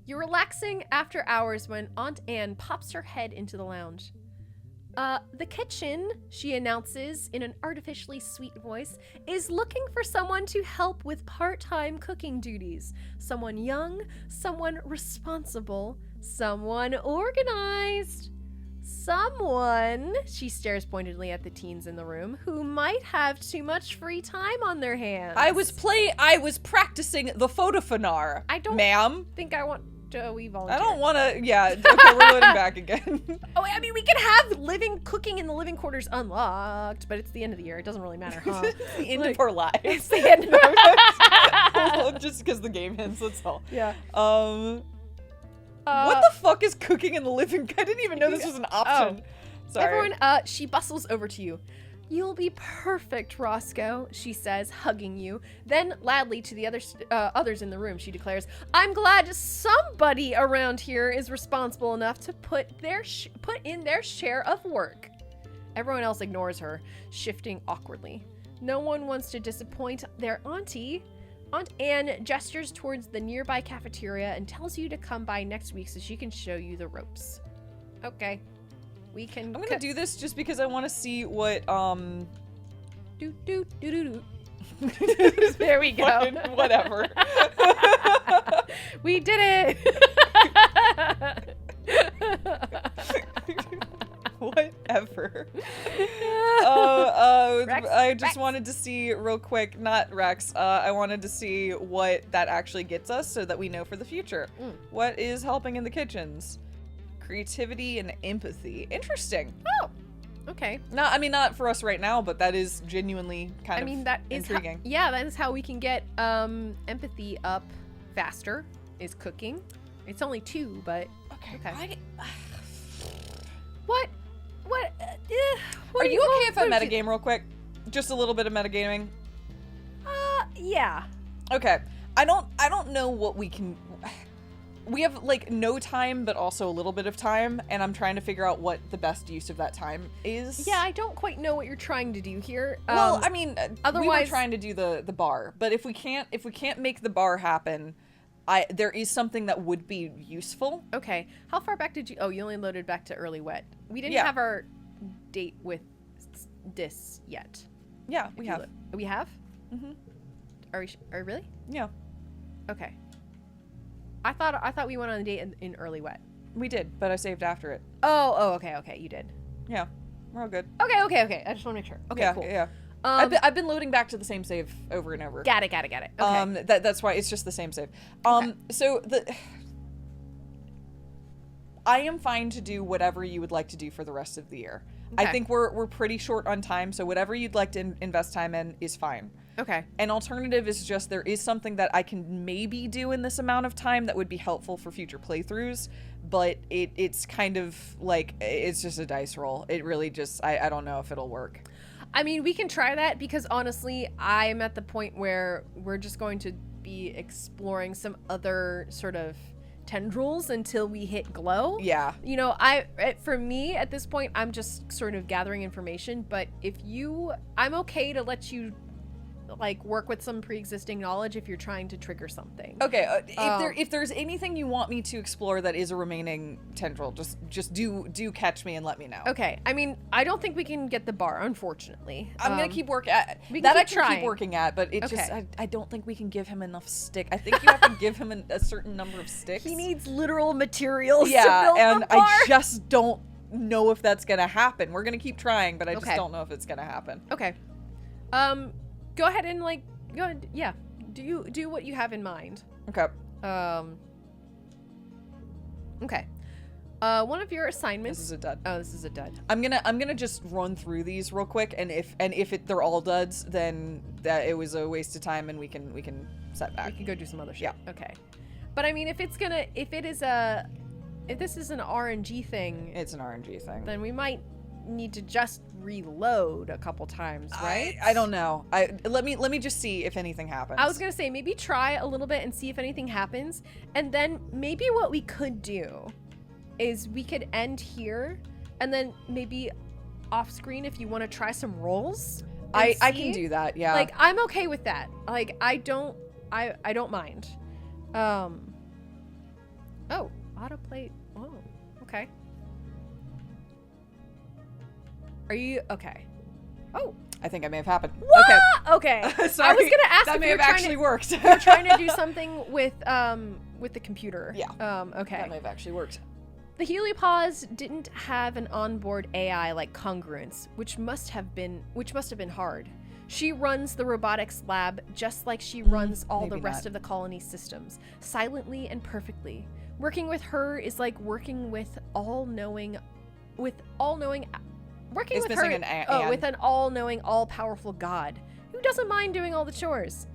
[SPEAKER 1] You're relaxing after hours when Aunt Anne pops her head into the lounge. The kitchen, she announces in an artificially sweet voice, is looking for someone to help with part-time cooking duties. Someone young, someone responsible, someone organized. Someone, she stares pointedly at the teens in the room, who might have too much free time on their hands.
[SPEAKER 2] I was practicing the photophonar.
[SPEAKER 1] I don't think I want we volunteer.
[SPEAKER 2] I don't want to. Yeah. Okay, we're loading back again.
[SPEAKER 1] Oh, I mean, we can have cooking in the living quarters unlocked, but it's the end of the year. It doesn't really matter, huh?
[SPEAKER 2] It's the end of our lives.
[SPEAKER 1] It's the end of our lives.
[SPEAKER 2] Just because the game ends, that's all.
[SPEAKER 1] Yeah.
[SPEAKER 2] What the fuck is cooking in the living? I didn't even know this was an option. Sorry.
[SPEAKER 1] Everyone, she bustles over to you. You'll be perfect, Roscoe, she says, hugging you. Then, loudly to the others in the room, she declares, I'm glad somebody around here is responsible enough to put in their share of work. Everyone else ignores her, shifting awkwardly. No one wants to disappoint their auntie. Aunt Anne gestures towards the nearby cafeteria and tells you to come by next week so she can show you the ropes. Okay. I'm
[SPEAKER 2] gonna do this just because I want to see what
[SPEAKER 1] There we go.
[SPEAKER 2] Whatever.
[SPEAKER 1] We did it.
[SPEAKER 2] Whatever.
[SPEAKER 1] Rex?
[SPEAKER 2] I just
[SPEAKER 1] Rex?
[SPEAKER 2] wanted to see real quick, not Rex. I wanted to see what that actually gets us so that we know for the future. What is helping in the kitchens? Creativity and empathy. Interesting.
[SPEAKER 1] Oh, okay.
[SPEAKER 2] No, I mean not for us right now, but that is genuinely kind of
[SPEAKER 1] that is
[SPEAKER 2] intriguing.
[SPEAKER 1] that is how we can get empathy up faster. Is cooking. It's only 2, but okay. What?
[SPEAKER 2] Are you okay if I metagame real quick? Just a little bit of metagaming.
[SPEAKER 1] Yeah.
[SPEAKER 2] Okay. I don't know what we can. We have like no time, but also a little bit of time, and I'm trying to figure out what the best use of that time is.
[SPEAKER 1] Yeah, I don't quite know what you're trying to do here.
[SPEAKER 2] Well, I mean,
[SPEAKER 1] otherwise,
[SPEAKER 2] we were trying to do the bar, but if we can't make the bar happen, there is something that would be useful.
[SPEAKER 1] Okay. How far back did you? Oh, you only loaded back to early wet. We didn't
[SPEAKER 2] Yeah.
[SPEAKER 1] have our date with this yet.
[SPEAKER 2] Yeah, we have.
[SPEAKER 1] We have?
[SPEAKER 2] Mhm.
[SPEAKER 1] Are we really?
[SPEAKER 2] Yeah,
[SPEAKER 1] Okay. I thought we went on a date in early wet.
[SPEAKER 2] we did, but I saved after it.
[SPEAKER 1] Oh, okay, you did.
[SPEAKER 2] Yeah, we're all good.
[SPEAKER 1] Okay. I just want to make sure. Okay,
[SPEAKER 2] Yeah,
[SPEAKER 1] cool.
[SPEAKER 2] yeah. I've been loading back to the same save over and over.
[SPEAKER 1] Got it. Okay.
[SPEAKER 2] That's why it's just the same save. So I am fine to do whatever you would like to do for the rest of the year.
[SPEAKER 1] Okay.
[SPEAKER 2] I think we're pretty short on time, so whatever you'd like to invest time in is fine.
[SPEAKER 1] Okay.
[SPEAKER 2] An alternative is just there is something that I can maybe do in this amount of time that would be helpful for future playthroughs, but it's kind of like it's just a dice roll. It really just I don't know if it'll work.
[SPEAKER 1] I mean, we can try that because honestly, I'm at the point where we're just going to be exploring some other sort of tendrils until we hit glow.
[SPEAKER 2] Yeah.
[SPEAKER 1] You know, for me at this point, I'm just sort of gathering information, but I'm okay to let you like work with some pre-existing knowledge if you're trying to trigger something.
[SPEAKER 2] Okay, if there's anything you want me to explore that is a remaining tendril, just do catch me and let me know.
[SPEAKER 1] Okay, I mean, I don't think we can get the bar, unfortunately.
[SPEAKER 2] I'm gonna keep working at
[SPEAKER 1] we can
[SPEAKER 2] that.
[SPEAKER 1] keep
[SPEAKER 2] I can
[SPEAKER 1] trying.
[SPEAKER 2] keep working at, but it
[SPEAKER 1] Okay.
[SPEAKER 2] just I don't think we can give him enough stick. I think you have to give him a certain number of sticks.
[SPEAKER 1] He needs literal materials to
[SPEAKER 2] yeah,
[SPEAKER 1] build
[SPEAKER 2] and
[SPEAKER 1] the bar.
[SPEAKER 2] I just don't know if that's gonna happen. We're gonna keep trying, but I just
[SPEAKER 1] Okay.
[SPEAKER 2] don't know if it's gonna happen.
[SPEAKER 1] Okay. Go ahead and like Go ahead. Yeah. Do what you have in mind.
[SPEAKER 2] Okay.
[SPEAKER 1] Okay. One of your assignments.
[SPEAKER 2] This is a dud.
[SPEAKER 1] Oh, this is a dud.
[SPEAKER 2] I'm gonna just run through these real quick, and if they're all duds, then that it was a waste of time, and we can set back.
[SPEAKER 1] We can go do some other shit.
[SPEAKER 2] Yeah.
[SPEAKER 1] Okay. But I mean, if this is an RNG thing,
[SPEAKER 2] It's an RNG thing.
[SPEAKER 1] then we might need to just reload a couple times, right?
[SPEAKER 2] I don't know. Let me just see if anything happens.
[SPEAKER 1] I was gonna say maybe try a little bit and see if anything happens, and then maybe what we could do is we could end here, and then maybe off screen if you want to try some rolls.
[SPEAKER 2] I can do that. Yeah.
[SPEAKER 1] Like I'm okay with that. Like I don't mind. Oh, autoplay. Oh, okay. Are you okay? Oh,
[SPEAKER 2] I think I may have happened.
[SPEAKER 1] what? Okay.
[SPEAKER 2] Sorry.
[SPEAKER 1] I was gonna ask
[SPEAKER 2] that
[SPEAKER 1] if
[SPEAKER 2] may
[SPEAKER 1] you're
[SPEAKER 2] have actually worked.
[SPEAKER 1] you're trying to do something with the computer.
[SPEAKER 2] Yeah.
[SPEAKER 1] Okay.
[SPEAKER 2] That may have actually worked.
[SPEAKER 1] The heliopause didn't have an onboard AI like Congruence, which must have been hard. She runs the robotics lab just like she runs all the
[SPEAKER 2] maybe
[SPEAKER 1] rest
[SPEAKER 2] not.
[SPEAKER 1] of the colony's systems, silently and perfectly. Working with her is like working with all-knowing working
[SPEAKER 2] It's
[SPEAKER 1] with
[SPEAKER 2] missing
[SPEAKER 1] her
[SPEAKER 2] an and.
[SPEAKER 1] with an all-knowing, all-powerful God who doesn't mind doing all the chores.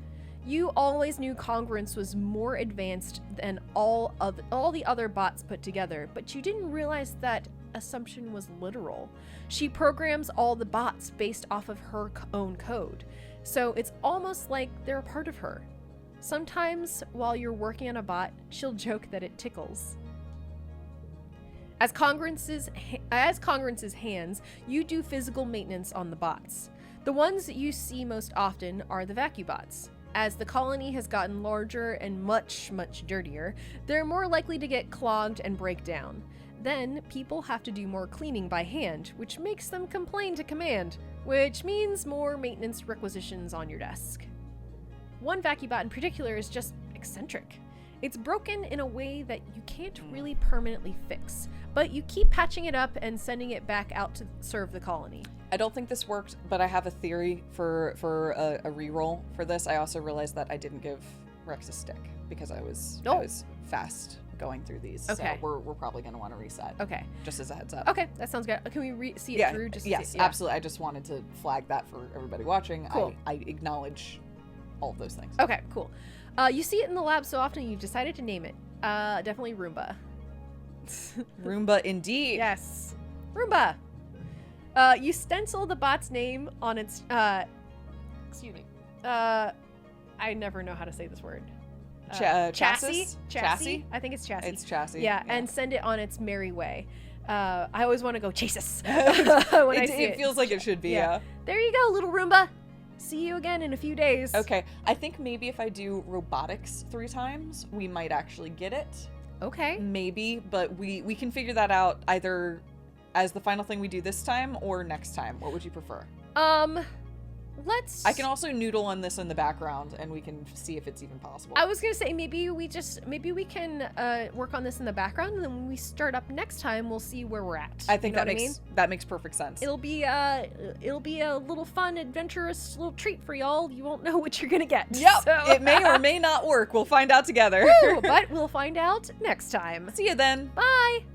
[SPEAKER 1] You always knew Congruence was more advanced than all the other bots put together, but you didn't realize that assumption was literal. She programs all the bots based off of her own code, so it's almost like they're a part of her. Sometimes, while you're working on a bot, she'll joke that it tickles. As Congruence's hands, you do physical maintenance on the bots. The ones that you see most often are the vacubots. As the colony has gotten larger and much, much dirtier, they're more likely to get clogged and break down. Then, people have to do more cleaning by hand, which makes them complain to command, which means more maintenance requisitions on your desk. One vacuubot in particular is just eccentric. It's broken in a way that you can't really permanently fix, but you keep patching it up and sending it back out to serve the colony.
[SPEAKER 2] I don't think this worked, but I have a theory for a reroll for this. I also realized that I didn't give Rex a stick because I was fast going through these.
[SPEAKER 1] Okay.
[SPEAKER 2] So we're probably going to want to reset.
[SPEAKER 1] Okay.
[SPEAKER 2] Just as a heads up.
[SPEAKER 1] Okay, that sounds good. Can we see it through?
[SPEAKER 2] Yes,
[SPEAKER 1] yeah.
[SPEAKER 2] absolutely. I just wanted to flag that for everybody watching.
[SPEAKER 1] Cool.
[SPEAKER 2] I acknowledge all of those things.
[SPEAKER 1] Okay, cool. You see it in the lab so often you've decided to name it. Definitely Roomba.
[SPEAKER 2] Roomba indeed.
[SPEAKER 1] Yes. Roomba! You stencil the bot's name on its, excuse me. I never know how to say this word.
[SPEAKER 2] Chassis?
[SPEAKER 1] Chassis? I think it's chassis.
[SPEAKER 2] It's chassis.
[SPEAKER 1] Yeah, and send it on its merry way. I always want to go chases when I see it.
[SPEAKER 2] It feels like it should be, yeah.
[SPEAKER 1] There you go, little Roomba. See you again in a few days.
[SPEAKER 2] Okay, I think maybe if I do robotics 3 times, we might actually get it.
[SPEAKER 1] Okay.
[SPEAKER 2] Maybe, but we can figure that out either as the final thing we do this time or next time. What would you prefer? I can also noodle on this in the background and we can see if it's even possible.
[SPEAKER 1] I was gonna say maybe we can work on this in the background, and then when we start up next time, we'll see where we're at.
[SPEAKER 2] I think
[SPEAKER 1] you know
[SPEAKER 2] that makes perfect sense.
[SPEAKER 1] It'll be a little fun, adventurous little treat for y'all. You won't know what you're gonna get.
[SPEAKER 2] Yep.
[SPEAKER 1] So.
[SPEAKER 2] It may or may not work. We'll find out together.
[SPEAKER 1] Woo, but we'll find out next time.
[SPEAKER 2] See you then.
[SPEAKER 1] Bye.